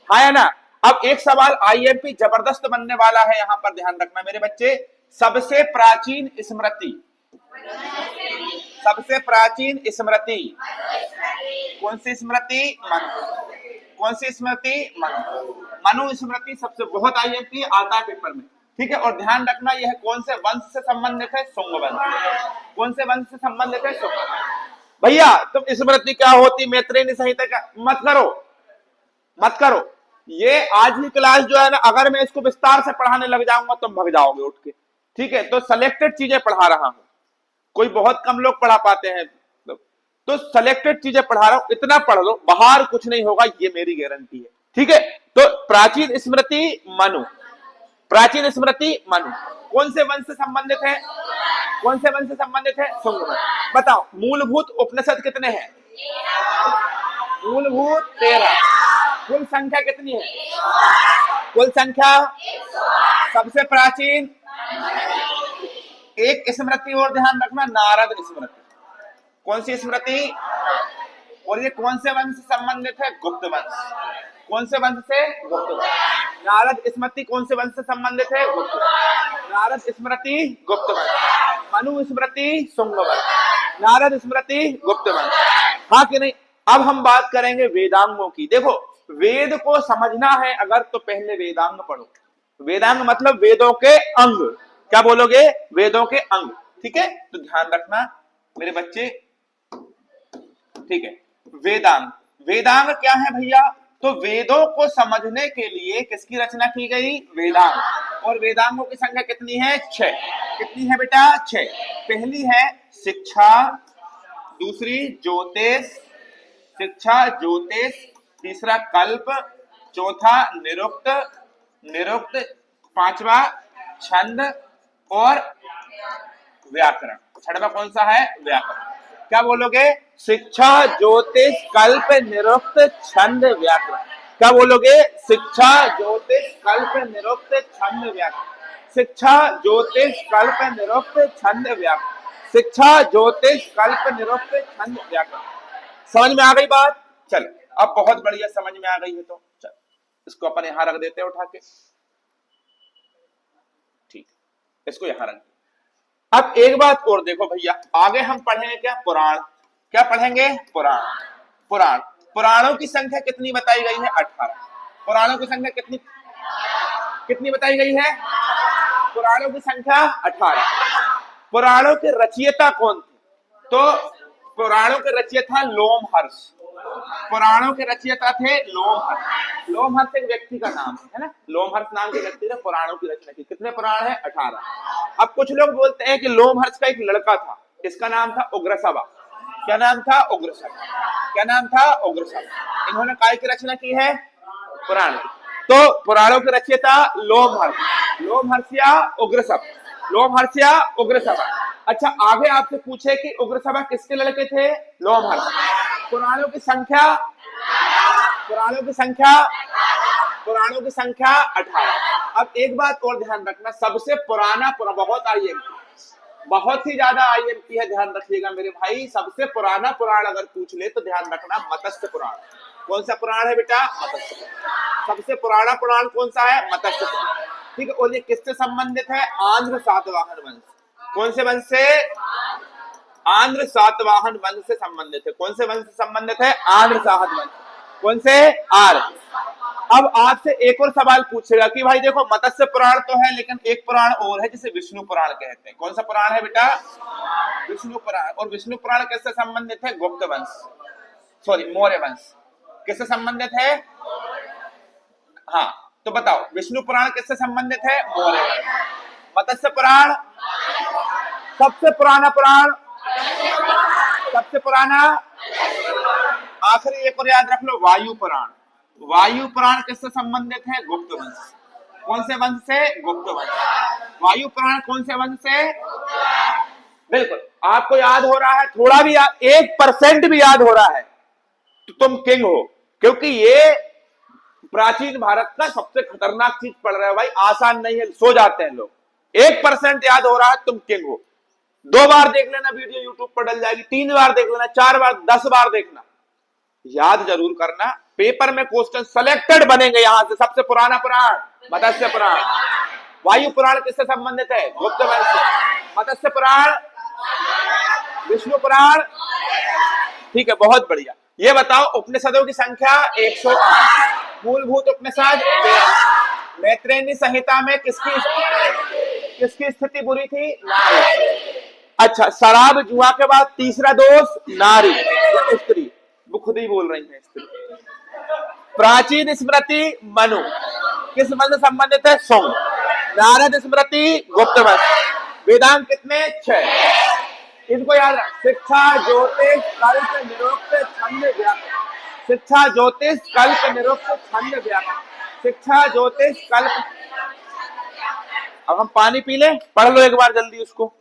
हाँ या ना? अब एक सवाल आईएमपी जबरदस्त बनने वाला है, यहां पर ध्यान रखना मेरे बच्चे। सबसे प्राचीन स्मृति, सबसे प्राचीन स्मृति कौन सी स्मृति? मनु। कौन सी स्मृति? मनु। मनु स्मृति सबसे बहुत आईएमपी आता है पेपर में। ठीक है, और ध्यान रखना यह कौन से वंश से संबंधित है? शुंग वंश। कौन से वंश से संबंधित है? शुंग। भैया तुम स्मृति क्या होती, मैत्रेयी संहिता का मत करो, मत करो। ये आज की क्लास जो है ना, अगर मैं इसको विस्तार से पढ़ाने लग जाऊंगा तुम भग जाओगे उठ के। ठीक है, तो सिलेक्टेड चीजें पढ़ा रहा हूं, कोई बहुत कम लोग पढ़ा पाते हैं, तो सिलेक्टेड चीजें पढ़ा रहा हूं, इतना पढ़ लो, बाहर कुछ नहीं होगा, ये मेरी गारंटी है। ठीक है, तो प्राचीन स्मृति मनु, प्राचीन स्मृति मनु। कौन से वंश से संबंधित है? कौन से वंश से संबंधित है? शुंग वंश। बताओ मूलभूत उपनिषद कितने हैं? मूलभूत 13। कुल संख्या कितनी है? कुल संख्या सबसे प्राचीन एक स्मृति और ध्यान रखना, नारद स्मृति। कौन सी स्मृति? और ये कौन से वंश से संबंधित है? गुप्त वंश। कौन से वंश से? गुप्त वंश। नारद स्मृति कौन से वंश से संबंधित है? गुप्त वंश। नारद स्मृति गुप्त वंश। मनु स्मृति शुंग वंश। नारद स्मृति गुप्त वंश। हाँ कि नहीं? अब हम बात करेंगे वेदांगों की। देखो, वेद को समझना है अगर, तो पहले वेदांग पढ़ो। वेदांग मतलब वेदों के अंग। क्या बोलोगे? वेदों के अंग। ठीक है, तो ध्यान रखना मेरे बच्चे। ठीक है, वेदांग, वेदांग क्या है भैया? तो वेदों को समझने के लिए किसकी रचना की गई? वेदांग। और वेदांगों की संख्या कितनी है? 6। कितनी है बेटा? 6। पहली है शिक्षा, दूसरी ज्योतिष, शिक्षा ज्योतिष, तीसरा कल्प, चौथा निरुक्त, निरुक्त, पांचवा छंद और व्याकरण। छठवां कौन सा है? व्याकरण। क्या बोलोगे? शिक्षा ज्योतिष कल्प निरुक्त छंद व्याकरण। क्या बोलोगे? शिक्षा ज्योतिष कल्प निरुक्त छंद व्याकरण। शिक्षा ज्योतिष कल्प निरुक्त छंद व्याकरण। शिक्षा ज्योतिष कल्प निरुक्त छंद व्याकरण। समझ में आ गई बात? चलो अब बहुत बढ़िया समझ में आ गई है, तो चल इसको अपन यहां रख देते हैं उठा के, ठीक, इसको यहां रख। अब एक बात और देखो भैया, आगे हम पढ़ेंगे क्या, पुराण। क्या पढ़ेंगे, पुराण। पुराण, पुराणों की संख्या कितनी बताई गई है, 18। पुराणों की संख्या कितनी कितनी बताई गई है, पुराणों की संख्या 18। पुराणों के रचयिता कौन थे, तो पुराणों के रचयिता लोमहर्ष। पुराणों के रचयिता थे लोमहर्ष। लोमहर्ष एक व्यक्ति का नाम है ना, लोमहर्ष नाम के व्यक्ति ने पुराणों की रचना की। कितने पुराण है, 18। अब कुछ लोग बोलते हैं कि लोमहर्ष का एक लड़का था, इसका नाम था उग्रसभा। क्या नाम था, उग्रसभा। क्या नाम था, उग्रसभा। इन्होंने काय की रचना की है, पुराण की। तो पुराणों के रचयिता लोमहर्ष, लोमहर्ष या उग्रसभा, लोमहर्ष या उग्रसभा। अच्छा, आगे आपसे पूछे कि उग्रसभा किसके लड़के थे, लोमहर्ष। पुराणों की संख्या, पुराणों की संख्या, पुराणों की संख्या 18। अब एक बात और ध्यान रखना, सबसे पुराना बहुत आईएमपी, बहुत ही ज्यादा आईएमपी है, ध्यान रखिएगा मेरे भाई। सबसे पुराना पुराण अगर पूछ ले तो ध्यान रखना मत्स्य पुराण। कौन सा पुराण है बेटा, मत्स्य पुराण। सबसे पुराना पुराण कौन सा है, मत्स्य पुराण, ठीक है। और ये किससे संबंधित है, आंध्र सातवाहन वंश। कौन से वंश से, आंध्र सातवाहन वंश से संबंधित है। कौन से वंश से संबंधित है, आंध्र सातवाहन वंश। कौन से, आर्य। अब आपसे एक और सवाल पूछेगा कि भाई देखो मत्स्य पुराण तो है, लेकिन एक पुराण और है जिसे विष्णु पुराण कहते हैं। कौन सा पुराण है बेटा, विष्णु पुराण। और विष्णु पुराण किससे संबंधित है, गुप्त वंश, सॉरी मौर्य वंश। किससे संबंधित है, हाँ, तो बताओ विष्णु पुराण किससे संबंधित है, मौर्य वंश। मत्स्य पुराण सबसे पुराना पुराण, सबसे पुराना। आखिरी एक और याद रख लो, वायु पुराण। वायु पुराण किससे संबंधित है, गुप्त वंश। कौन से वंश से, गुप्त वंश। वायु पुराण कौन से वंश से, बिल्कुल। आपको याद हो रहा है, थोड़ा भी याद, 1% भी याद हो रहा है तो तुम किंग हो, क्योंकि ये प्राचीन भारत का सबसे खतरनाक चीज पढ़ रहे हो भाई, आसान नहीं है, सो जाते हैं लोग। 1% याद हो रहा है तुम किंग हो। 2 बार देख लेना वीडियो, यूट्यूब पर डल जाएगी, 3 बार देख लेना, 4 बार, 10 बार देखना, याद जरूर करना। पेपर में क्वेश्चन सेलेक्टेड बनेंगे यहां से। सबसे पुराना पुराण मत्स्य पुराण। वायु पुराण किससे संबंधित है, गुप्त वंश से। मत्स्य पुराण, विष्णु पुराण, ठीक है, बहुत बढ़िया। ये बताओ उपनिषदों की संख्या 108। मूलभूत उपनिषद, मैत्रेयी संहिता में किसकी स्थिति बुरी थी, नारी। अच्छा, शराब जुआ के बाद तीसरा दोष, नारी, स्त्री। वो खुद ही बोल रही है, स्त्री। प्राचीन स्मृति, मनु किस वंश से संबंधित है, सोम। नारद स्मृति, गुप्त वंश। वेदांत कितने, 6। इनको याद रख, शिक्षा, ज्योतिष, कल्प, निरुक्त, छंद, व्याकरण। शिक्षा, ज्योतिष, कल्प, निरुक्त, छंद, व्याकरण। शिक्षा, ज्योतिष, कल्प। अब हम पानी पी ले, पढ़ लो एक बार जल्दी उसको।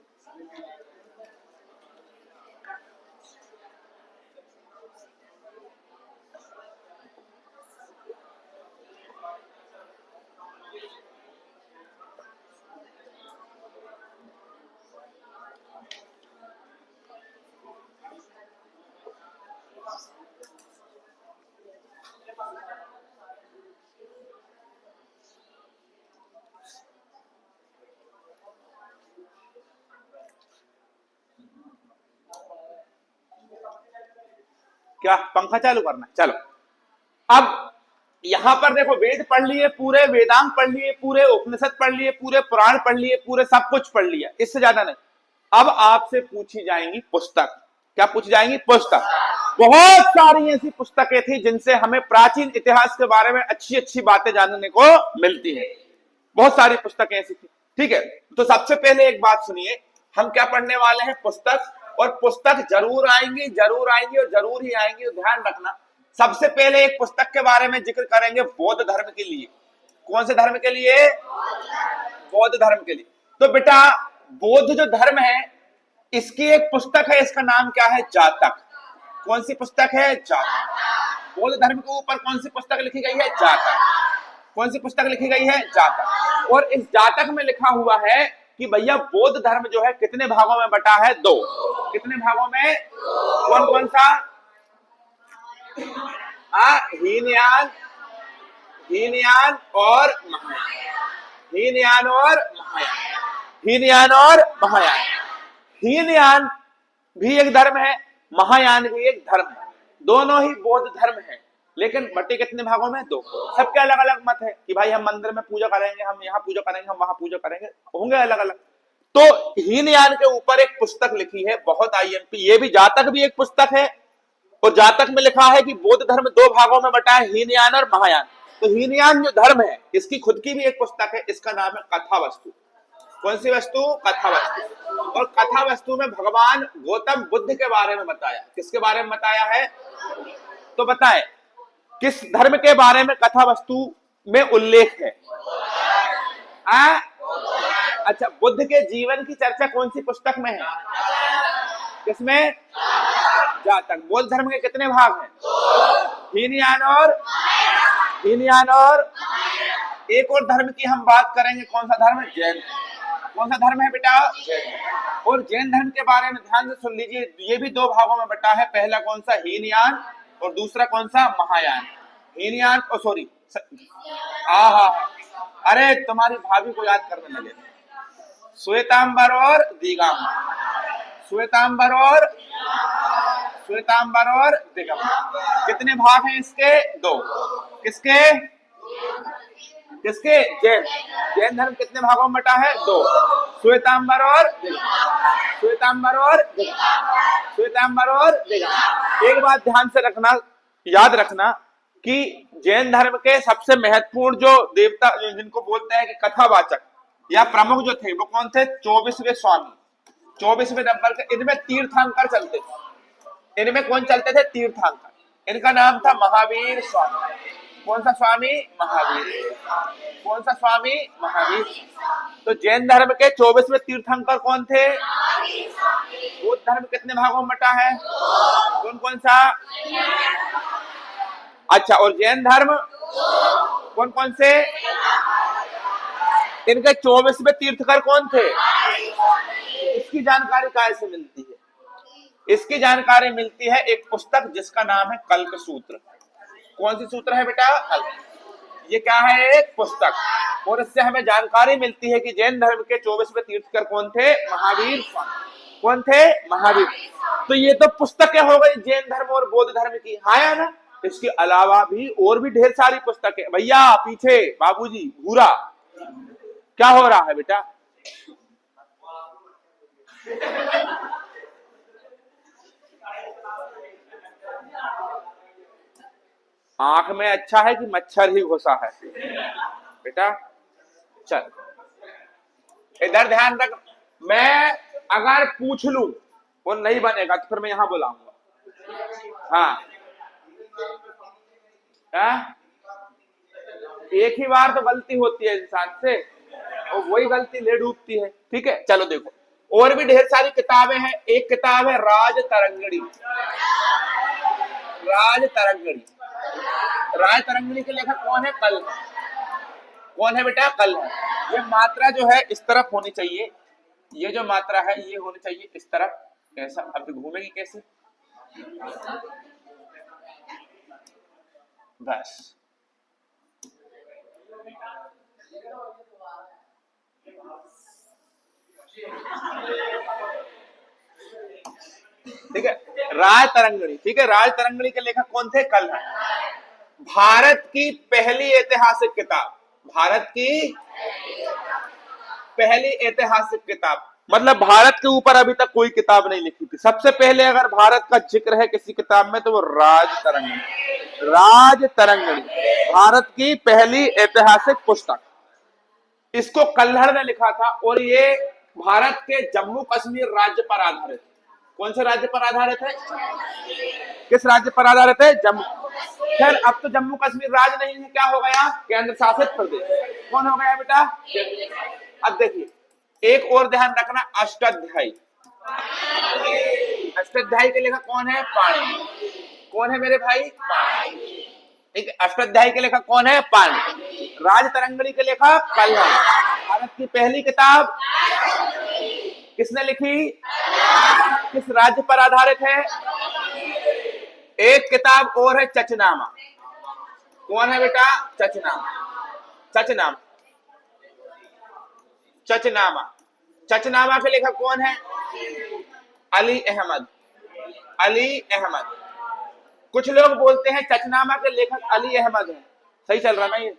क्या पंखा चालू करना, चलो। अब यहां पर देखो, वेद पढ़ लिए पूरे, वेदांत पढ़ लिए पूरे, उपनिषद पढ़ लिए पूरे, पुराण पढ़ लिए पूरे, सब कुछ पढ़ लिया, इससे ज्यादा नहीं। अब आपसे पूछी जाएंगी पुस्तक। क्या पूछी जाएंगी, पुस्तक। बहुत सारी ऐसी पुस्तकें थी जिनसे हमें प्राचीन इतिहास के बारे में अच्छी अच्छी बातें जानने को मिलती है। बहुत सारी पुस्तकें ऐसी थी, ठीक है। तो सबसे पहले एक बात सुनिए, हम क्या पढ़ने वाले हैं, पुस्तक। और पुस्तक जरूर आएंगी, जरूर आएंगी और जरूर ही आएंगी, तो ध्यान रखना। सबसे पहले एक पुस्तक के बारे में जिक्र करेंगे, बौद्ध धर्म के लिए। कौन से धर्म के लिए, बौद्ध धर्म के लिए। तो बेटा बौद्ध जो धर्म है, इसकी एक पुस्तक है, इसका नाम क्या है, जातक। कौन सी पुस्तक है, जातक। बौद्ध धर्म के ऊपर कौन सी पुस्तक लिखी गई है, जातक। कौन सी पुस्तक लिखी गई है, जातक। और इस जातक में लिखा हुआ है कि भैया बौद्ध धर्म जो है कितने भागों में बटा है, 2। कितने भागों में, कौन कौन सा, हीनयान, हीनयान और महायान, हीनयान और महायान, हीनयान और महायान। हीनयान भी एक धर्म है, महायान भी एक धर्म है, दोनों ही बौद्ध धर्म है, लेकिन बटे कितने भागों में? दो। सबके अलग अलग मत है कि भाई हम मंदिर में पूजा करेंगे, हम यहाँ पूजा करेंगे, हम वहां पूजा करेंगे, होंगे अलग अलग। तो हीनयान के ऊपर एक पुस्तक लिखी है बहुत आईएमपी, ये भी जातक भी एक पुस्तक है, और जातक में लिखा है कि बौद्ध धर्म दो भागों में बटा है, हीनयान और महायान। तो हीनयान जो धर्म है इसकी खुद की भी एक पुस्तक है, इसका नाम है कथा वस्तु। कौन सी वस्तु? कथा वस्तु। और कथा वस्तु में भगवान गौतम बुद्ध के बारे में बताया। किसके बारे में बताया है? तो बताएं किस धर्म के बारे में कथा वस्तु में उल्लेख है? अच्छा, बुद्ध के जीवन की चर्चा कौन सी पुस्तक में है? किसमें? जातक। बौद्ध धर्म के कितने भाग हैं? हीनयान और, हीनयान और एक और धर्म की हम बात करेंगे। कौन सा धर्म? जैन। कौन सा धर्म है बेटा? जैन। और जैन धर्म के बारे में ध्यान से सुन लीजिए, ये भी दो भागों में बटा है। पहला कौन सा? हीनयान, और दूसरा कौन सा? महायान। हीनयान, ओ सॉरी, अरे तुम्हारी भाभी को याद करने लगे। श्वेतांबर और दिगंबर, श्वेतांबर और, श्वेतांबर और दिगंबर। कितने भाग हैं इसके? दो। किसके? किसके? जैन। जैन धर्म कितने भागों में बटा है? दो। श्वेतांबर और दिगंबर, श्वेतांबर और दिगंबर, श्वेतांबर और दिगंबर। एक बात ध्यान से रखना, याद रखना कि जैन धर्म के सबसे महत्वपूर्ण जो देवता, जिनको बोलते हैं कि कथावाचक या प्रमुख जो थे, वो कौन थे? 24वें स्वामी, 24वें नंबर के। इनमें तीर्थंकर चलते थे। इनमें कौन चलते थे? तीर्थंकर। इनका नाम था महावीर स्वामी। कौन सा स्वामी? महावीर। कौन सा स्वामी? महावीर। तो जैन धर्म के 24वें तीर्थंकर कौन थे? बौद्ध धर्म कितने भागों में बटा है? कौन कौन सा? अच्छा, और जैन धर्म कौन कौन से? इनके 24वें तीर्थंकर कौन थे? इसकी जानकारी कहां से मिलती है? इसकी जानकारी मिलती है एक पुस्तक जिसका नाम है कल्प सूत्र। कौन सी सूत्र है बेटा? कल्प। ये क्या है? एक पुस्तक। और इससे हमें जानकारी मिलती है कि जैन धर्म के 24वें तीर्थंकर कौन थे? महावीर। कौन थे? महावीर। तो ये तो पुस्तकें हो गई जैन धर्म और बौद्ध धर्म की, हाँ या ना? इसके अलावा भी और भी ढेर सारी पुस्तकें। भैया पीछे बाबूजी, भूरा क्या हो रहा है बेटा? आंख में अच्छा है कि मच्छर ही घुसा है बेटा? चल इधर ध्यान रख। मैं अगर पूछ लूं वो नहीं बनेगा तो फिर मैं यहां बुलाऊंगा। हाँ, एक ही बार तो गलती होती है इंसान से, और वही गलती ले डूबती है। ठीक है, चलो देखो और भी ढेर सारी किताबें हैं। एक किताब है राज तरंगिणी। राज तरंगिणी। राज तरंगिणी के लेखक कौन है? कल। कौन है बेटा? कल है। ये मात्रा जो है इस तरफ होनी चाहिए, ये जो मात्रा है ये होनी चाहिए इस तरफ। कैसा? अब घूमेगी कैसे? बस ठीक है, राज तरंगिणी। ठीक है, राज तरंगिणी के लेखक कौन थे? कल है। भारत की पहली ऐतिहासिक किताब, भारत की पहली ऐतिहासिक किताब, मतलब भारत के ऊपर अभी तक कोई किताब नहीं लिखी थी। सबसे पहले अगर भारत का जिक्र है किसी किताब में तो वो राज तरंगिणी। राज तरंगिणी भारत की पहली ऐतिहासिक पुस्तक। इसको कल्हड़ ने लिखा था और ये भारत के जम्मू कश्मीर राज्य पर आधारित। कौन से राज्य पर आधारित है? किस राज्य पर आधारित है? जम्मू। खैर अब तो जम्मू कश्मीर राज्य नहीं है, क्या हो गया? केंद्र शासित प्रदेश। कौन हो गया बेटा? अब देखिए एक और ध्यान रखना, अष्टाध्यायी। अष्टाध्यायी के लेखक कौन है? पाणिनि। कौन है मेरे भाई? पाणिनि। ठीक है, अष्टाध्यायी के लेखक कौन है? पाणिनि। राज तरंगिणी के लेखक कल्हड़। भारत की पहली किताब किसने लिखी? किस राज्य पर आधारित है? एक किताब और है चचनामा। कौन है बेटा? चचनामा। चचनामा, चचनामा, चचनामा के लेखक कौन है? अली अहमद। अली अहमद। कुछ लोग बोलते हैं चचनामा के लेखक अली अहमद है। सही चल रहा ना ये?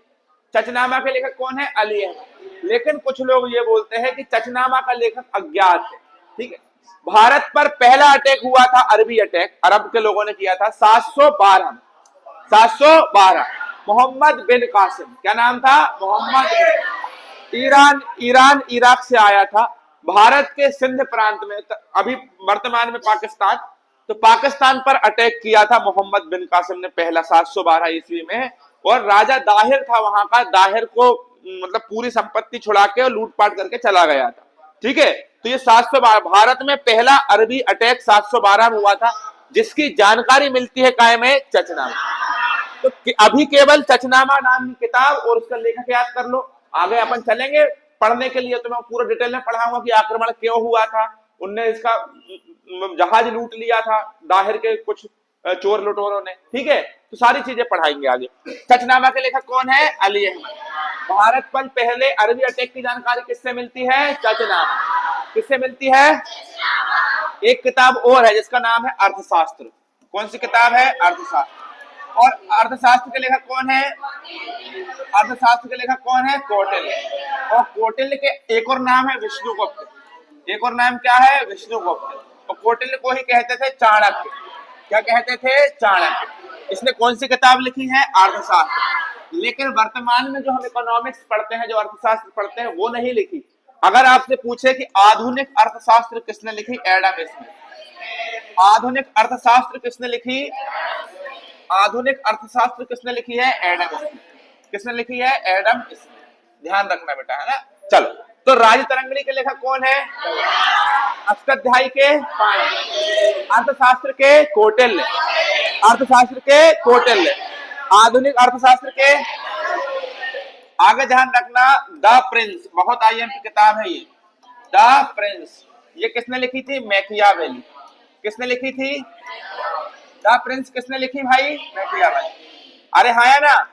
चचनामा के लेखक कौन है? अली अहमद। लेकिन कुछ लोग ये बोलते हैं कि चचनामा का लेखक अज्ञात है। ठीक है। भारत पर पहला अटैक हुआ था, अरबी अटैक, अरब के लोगों ने किया था 712। 712 मोहम्मद बिन कासिम। क्या नाम था? मोहम्मद। ईरान इराक से आया था, भारत के सिंध प्रांत में, अभी वर्तमान में पाकिस्तान, तो पाकिस्तान पर अटैक किया था मोहम्मद बिन कासिम ने पहला 712 ईस्वी में। और राजा दाहिर था वहां का, दाहिर को मतलब पूरी संपत्ति छुड़ा के और लूटपाट करके चला गया था। ठीक है। तो ये 712 भारत में पहला अरबी अटैक 712 में हुआ था, जिसकी जानकारी मिलती है काय में? चचनामा। तो अभी केवल चचनामा नाम की किताब और उसका लेखक याद कर लो। आगे अपन चलेंगे पढ़ने के लिए, तो मैं पूरा डिटेल में पढ़ाऊंगा कि आक्रमण क्यों हुआ था, उनने इसका जहाज लूट लिया था दाहिर के कुछ चोर लुटेरों ने। ठीक है। तो सारी चीजें पढ़ाएंगे आगे। चचनामा के लेखक कौन है? अली अहमद। भारत पर पहले अरबी अटैक की जानकारी किससे मिलती है? चचनामा। किससे मिलती है? एक किताब और है जिसका नाम है अर्थशास्त्र। कौन सी किताब है? अर्थशास्त्र। और अर्थशास्त्र के लेखक कौन है? अर्थशास्त्र के लेखक कौन है? कौटिल्य। और कौटिल्य के एक और नाम है विष्णुगुप्त। एक और नाम क्या है? विष्णुगुप्त। और कौटिल्य को ही कहते थे चाणक्य। क्या कहते थे? चाणक्य। इसने कौन सी किताब लिखी है? अर्थशास्त्र। लेकिन वर्तमान में जो हम इकोनॉमिक्स पढ़ते हैं, जो अर्थशास्त्र पढ़ते हैं, वो नहीं लिखी। अगर आपसे पूछे कि आधुनिक अर्थशास्त्र किसने लिखी? Adam Smith. आधुनिक अर्थशास्त्र किसने लिखी? आधुनिक अर्थशास्त्र किसने लिखी है? Adam Smith. किसने लिखी है? Adam Smith. ध्यान रखना बेटा, है ना? चलो, तो राजतरंगिणी के लेखक कौन है? अष्टाध्यायी के पाणिनि। अर्थशास्त्र के कौटिल्य। अर्थशास्त्र के कौटिल्य। आधुनिक अर्थशास्त्र के, आगे ध्यान रखना, द प्रिंस, बहुत आईएमपी किताब है ये, द प्रिंस। ये किसने लिखी थी? मैकियावेली। किसने लिखी थी? द प्रिंस किसने लिखी भाई? मैकियावेली। अरे हाँ या ना?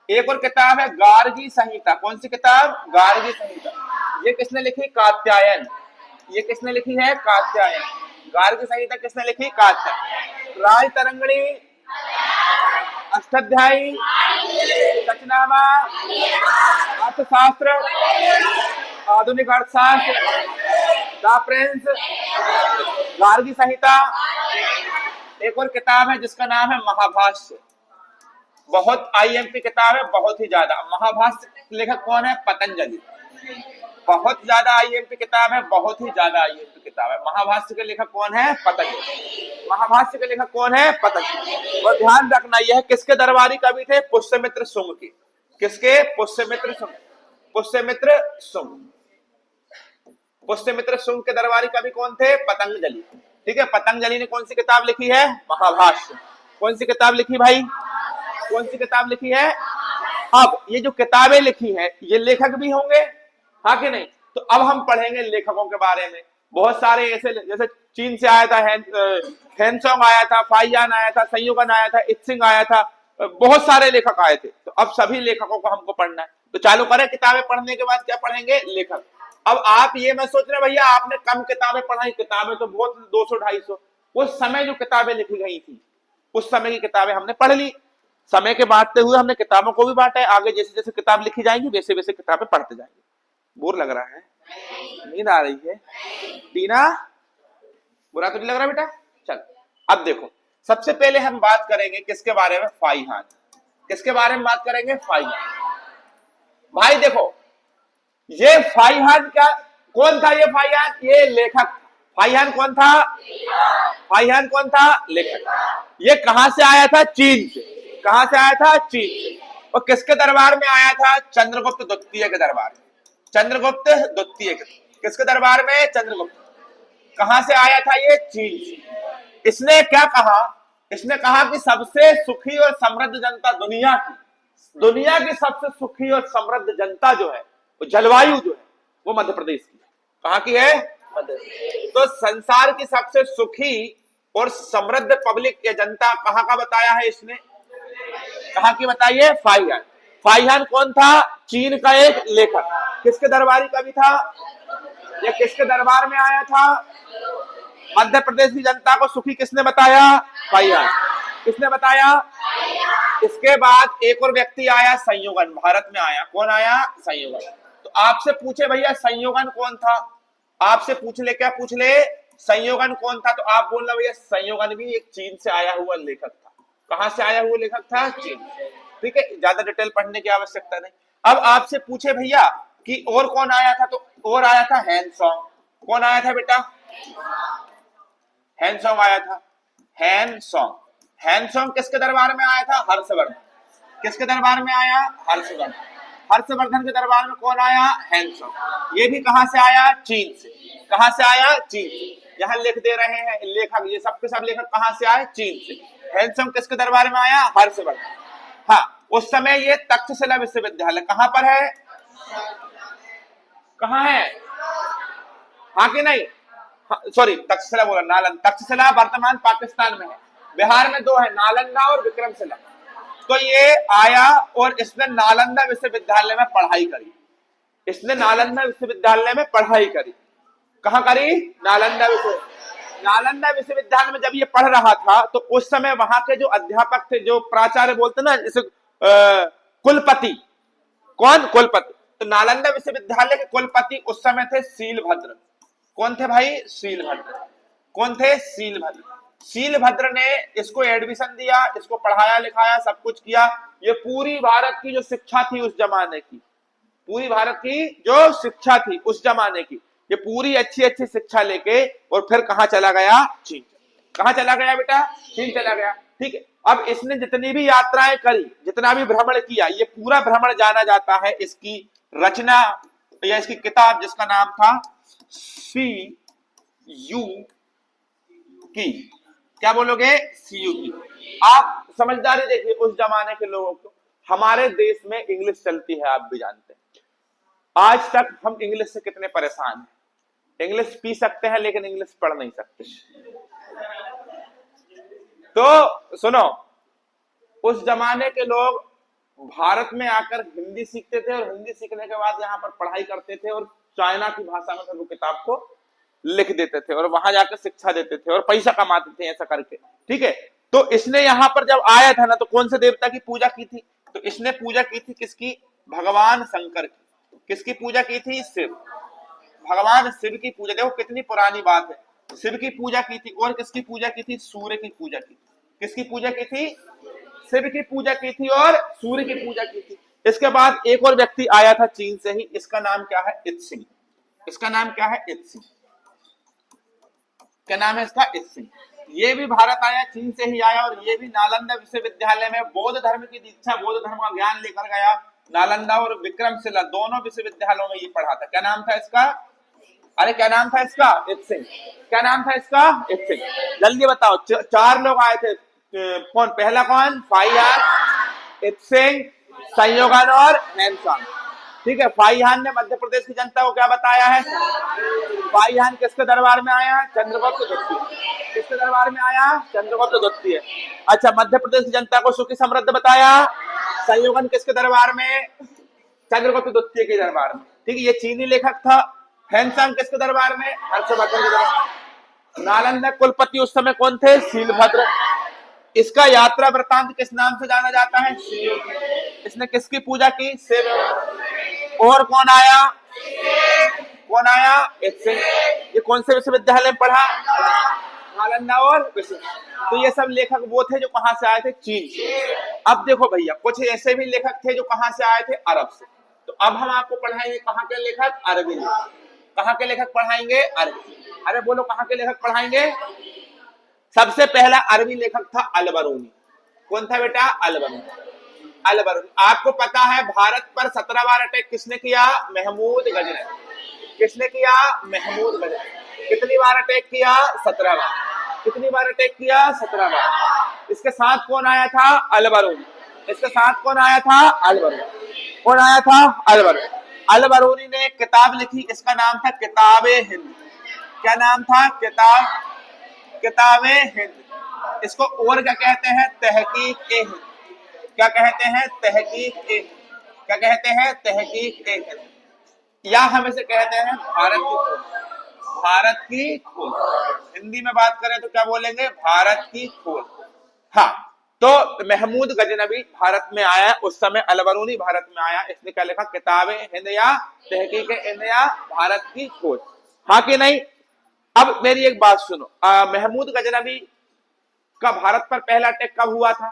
एक और किताब है गार्गी संहिता। कौन सी किताब? गार्गी संहिता। ये किसने लिखी? कात्यायन। ये किसने लिखी है? कात्यायन। गार्गी संहिता किसने लिखी? कात्यायन। राजतरंगिणी, अष्टाध्यायी, चचनामा, अर्थशास्त्र, आधुनिक अर्थशास्त्र, द प्रिंस, गार्गी संहिता। एक और किताब है जिसका नाम है महाभाष्य। बहुत आईएमपी किताब है, बहुत ही ज्यादा। महाभाष्य लेखक कौन है? पतंजलि। बहुत ज्यादा आईएमपी किताब है, बहुत ही ज्यादा आईएमपी किताब है। महाभाष्य के लेखक कौन है? पतंजलि। महाभाष्य के लेखक कौन है? पतंजलि। और ध्यान रखना, यह किसके दरबारी कवि थे? पुष्यमित्र शुंग के। किसके? पुष्यमित्र शुंग। पुष्यमित्र शुंग। पुष्यमित्र शुंग के दरबारी कवि कौन थे? पतंजलि। ठीक है। पतंजलि ने कौन सी किताब लिखी है? महाभाष्य। कौन सी किताब लिखी भाई? कौन सी किताब लिखी है? अब ये जो किताबें लिखी है, ये लेखक भी होंगे, हाँ कि नहीं? तो अब हम पढ़ेंगे लेखकों के बारे में। बहुत सारे ऐसे, जैसे चीन से आया था हेनसोंग आया था, फाइयान आया था, संयुगन आया था, इत्सिंग आया था, बहुत सारे लेखक आए थे। तो अब सभी लेखकों को हमको पढ़ना है। तो चालू करें। किताबें पढ़ने के बाद क्या पढ़ेंगे? लेखक। अब आप ये मैं सोच रहे भैया आपने कम किताबें पढ़ाई, किताबें तो बहुत 200-250। उस समय जो किताबें लिखी गई थी, उस समय की किताबें हमने पढ़ ली। समय के बांटते हुए हमने किताबों को भी बांटा है। आगे जैसे जैसे किताब लिखी जाएंगी वैसे वैसे किताबें पढ़ते जाएंगे। बोर लग रहा है? नींद आ रही है? टीना, बुरा तो नहीं लग रहा बेटा? चल, अब देखो, सबसे पहले हम बात करेंगे किसके बारे में? फाइहान। किसके बारे में बात करेंगे? फाइहान। भाई देखो, ये फाइहान क्या, कौन था ये फाइहान? ये लेखक। फाइहान कौन था? फाइहान कौन था? लेखक। ये कहां से आया था? चीन से। कहां से आया था? चीन से। और किसके दरबार में आया था? चंद्रगुप्त द्वितीय के दरबार में। चंद्रगुप्त द्वितीय के, किसके दरबार में? चंद्रगुप्त। कहां से आया था ये? चीन से। इसने क्या कहा? इसने कहा कि सबसे सुखी और समृद्ध जनता दुनिया की सबसे सुखी और समृद्ध जनता जो है, वो जलवायु जो है, वो मध्य प्रदेश की। कहां की है? मध्य। तो संसार की सबसे सुखी और समृद्ध पब्लिक या जनता कहाँ का बताया है इसने, कहाँ की बताइए, फाहियान। फाहियान कौन था, चीन का एक लेखक। किसके दरबारी कवि था, या किसके दरबार में आया था, मध्य प्रदेश की जनता को सुखी किसने बताया, फाहियान। किसने बताया। इसके बाद एक और व्यक्ति आया, संयोगन, भारत में आया। कौन आया, संयोगन। तो आपसे पूछे भैया संयोगन कौन था, आपसे पूछ ले, क्या पूछ ले, संयोगन कौन था, तो आप बोलना भैया संयोगन भी एक चीन से आया हुआ लेखक था। कहां से आया हुआ लेखक था, चीन। ठीक है, ज्यादा डिटेल पढ़ने की आवश्यकता नहीं। अब आपसे पूछे भैया कि और कौन आया था, तो और आया था हैनसॉन्ग। कौन आया था बेटा, हैनसॉन्ग आया था। हैनसॉन्ग, हैनसॉन्ग किसके दरबार में आया था, हर्षवर्धन। किसके दरबार में आया, हर्षवर्धन। हर्षवर्धन के दरबार में कौन आया, हैनसॉन्ग। ये भी कहां से आया, चीन से। कहां से आया, चीन से। यहां लिख दे रहे हैं लेखक, ये सब के सब लेखक कहां से आए, चीन से। हैनसॉन्ग किसके दरबार में आया, हर्षवर्धन। हाँ, उस समय ये तक्षशिला विश्वविद्यालय कहां पर है, कहां है, हाँ कि नहीं, सॉरी तक्षशिला बोला, नालंदा। तक्षशिला वर्तमान पाकिस्तान में है। बिहार में दो है, नालंदा और विक्रमशिला। तो ये आया और इसने नालंदा विश्वविद्यालय में पढ़ाई करी। इसने नालंदा विश्वविद्यालय में पढ़ाई करी। कहां करी, नालंदा विश्वविद्यालय। नालंदा विश्वविद्यालय में जब ये पढ़ रहा था तो उस समय वहां के जो अध्यापक थे, जो प्राचार्य बोलते ना, जैसे कुलपति। कौन, कुलपति। तो नालंदा विश्वविद्यालय के कुलपति उस समय थे शीलभद्र। कौन थे भाई, शीलभद्र। कौन थे, शीलभद्र। शीलभद्र ने इसको एडमिशन दिया, इसको पढ़ाया लिखाया, सब कुछ किया। ये पूरी भारत की जो शिक्षा थी उस जमाने की, पूरी भारत की जो शिक्षा थी उस जमाने की, ये पूरी अच्छी अच्छी शिक्षा लेके और फिर कहां चला गया, चीन। कहां चला गया बेटा, चीन चला गया। ठीक है, अब इसने जितनी भी यात्राएं करी, जितना भी भ्रमण किया, ये पूरा भ्रमण जाना जाता है इसकी रचना या इसकी किताब, जिसका नाम था सी यू की। क्या बोलोगे, सी यू की। आप समझदारी देखिए उस जमाने के लोगों को। हमारे देश में इंग्लिश चलती है, आप भी जानते हैं। आज तक हम इंग्लिश से कितने परेशान हैं। इंग्लिश पी सकते हैं लेकिन इंग्लिश पढ़ नहीं सकते। तो सुनो, उस जमाने के लोग भारत में आकर हिंदी सीखते थे और हिंदी सीखने के बाद यहाँ पर पढ़ाई करते थे और चाइना की भाषा में वो किताब को लिख देते थे और वहां जाकर शिक्षा देते थे और पैसा कमाते थे ऐसा करके। ठीक है, तो इसने यहाँ पर जब आया था ना, तो कौन से देवता की पूजा की थी, तो इसने पूजा की थी किसकी, भगवान शंकर की। किसकी पूजा की थी, शिव। भगवान शिव की पूजा, देखो कितनी पुरानी बात है। शिव की पूजा की थी और किसकी पूजा की थी, सूर्य की पूजा की थी। किसकी पूजा की थी, शिव की पूजा की थी और सूर्य की पूजा की थी। इसके बाद एक और व्यक्ति आया था चीन से ही, इसका नाम क्या है, इत्सिंग। इसका नाम क्या है, इत्सिंग। क्या नाम है इसका, इत्सिंग। ये भी भारत आया, चीन से ही आया, और ये भी नालंदा विश्वविद्यालय में बौद्ध धर्म की दीक्षा, बौद्ध धर्म का ज्ञान लेकर गया। नालंदा और विक्रमशिला दोनों विश्वविद्यालयों में ये पढ़ा था। क्या नाम था इसका, अरे क्या नाम था इसका, इत्सिंग। क्या नाम था इसका, इत्सिंग। जल्दी बताओ, चार लोग आए थे। कौन, पहला कौन, फाहियान, इत्सिंग, संयोगन और हैनसॉन्ग। ठीक है, फाहियान ने मध्य प्रदेश की जनता को क्या बताया है। फाहियान किसके दरबार में आया, चंद्रगुप्त द्वितीय। किसके दरबार में आया, चंद्रगुप्त द्वितीय। अच्छा, मध्य प्रदेश की जनता को सुखी समृद्ध बताया। संयोगन किसके दरबार में, चंद्रगुप्त द्वितीय के दरबार में। ठीक है, ये चीनी लेखक था। हैनसॉन्ग किसके दरबार में, हर्षवर्धन के दरबार। नालंदा कुलपति उस समय कौन थे, शीलभद्र। इसका यात्रा वृतांत किस नाम से जाना जाता है, इसने किसकी पूजा की, शिव। और कौन आया, कौन आया, इत्सिंग। ये कौन से विश्वविद्यालय में पढ़ा, नालंदा और विश्व। तो ये सब लेखक वो थे जो कहां से आए थे, चीन से। अब देखो भैया, कुछ ऐसे भी लेखक थे जो कहां से आए थे, अरब से। तो अब हम आपको पढ़ाएंगे कहां के लेखक, अरबी लेखक। कहां के लेखक पढ़ाएंगे, अरबी। अरे बोलो, कहां के लेखक पढ़ाएंगे। सबसे पहला अरबी लेखक था अल-बरूनी। कौन था बेटा, अल-बरूनी। अल-बरूनी, आपको पता है भारत पर 17 बार अटैक किसने किया, महमूद गजनवी। किसने किया, महमूद गजनवी। कितनी बार अटैक किया, 17 बार। कितनी बार अटैक किया, 17 बार। इसके साथ कौन आया था, अल-बरूनी। इसके साथ कौन आया था, अल-बरूनी। कौन आया था, अल-बरूनी। अल-बरूनी ने एक किताब लिखी, इसका नाम था किताब-ए-हिंद। क्या नाम था, किताब किताबे हिंद। इसको और क्या कहते हैं? तहकीक ए हिंद। क्या कहते हैं? तहकीक ए हिंद। क्या कहते हैं? तहकीक ए हिंद। या हम इसे कहते हैं भारत की खोज। भारत की खोज हिंदी में बात करें तो क्या बोलेंगे? भारत की खोज। हाँ, तो महमूद गजनबी भारत में आया, उस समय अलबरूनी भारत में आया, इसने क्या लिखा? किताबे हिंद या तहकीक हिंद या भारत की खोज। हाँ कि नहीं? अब मेरी एक बात सुनो, महमूद गजनबी का भारत पर पहला अटैक कब हुआ था?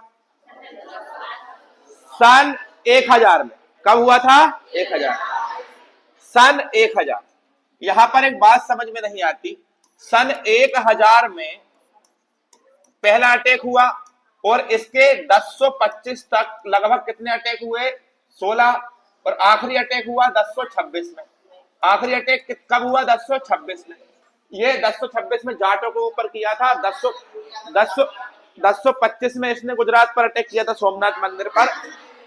सन 1000 में। कब हुआ था? 1000। सन 1000। यहां पर एक बात समझ में नहीं आती, सन 1000 में पहला अटैक हुआ और इसके 1025 तक लगभग कितने अटैक हुए? 16। और आखिरी अटैक हुआ 1026 में। आखिरी अटैक कब हुआ? 1026 में। ये 1026 में जाटों के ऊपर किया था। 1025 में इसने गुजरात पर अटैक किया था, सोमनाथ मंदिर पर।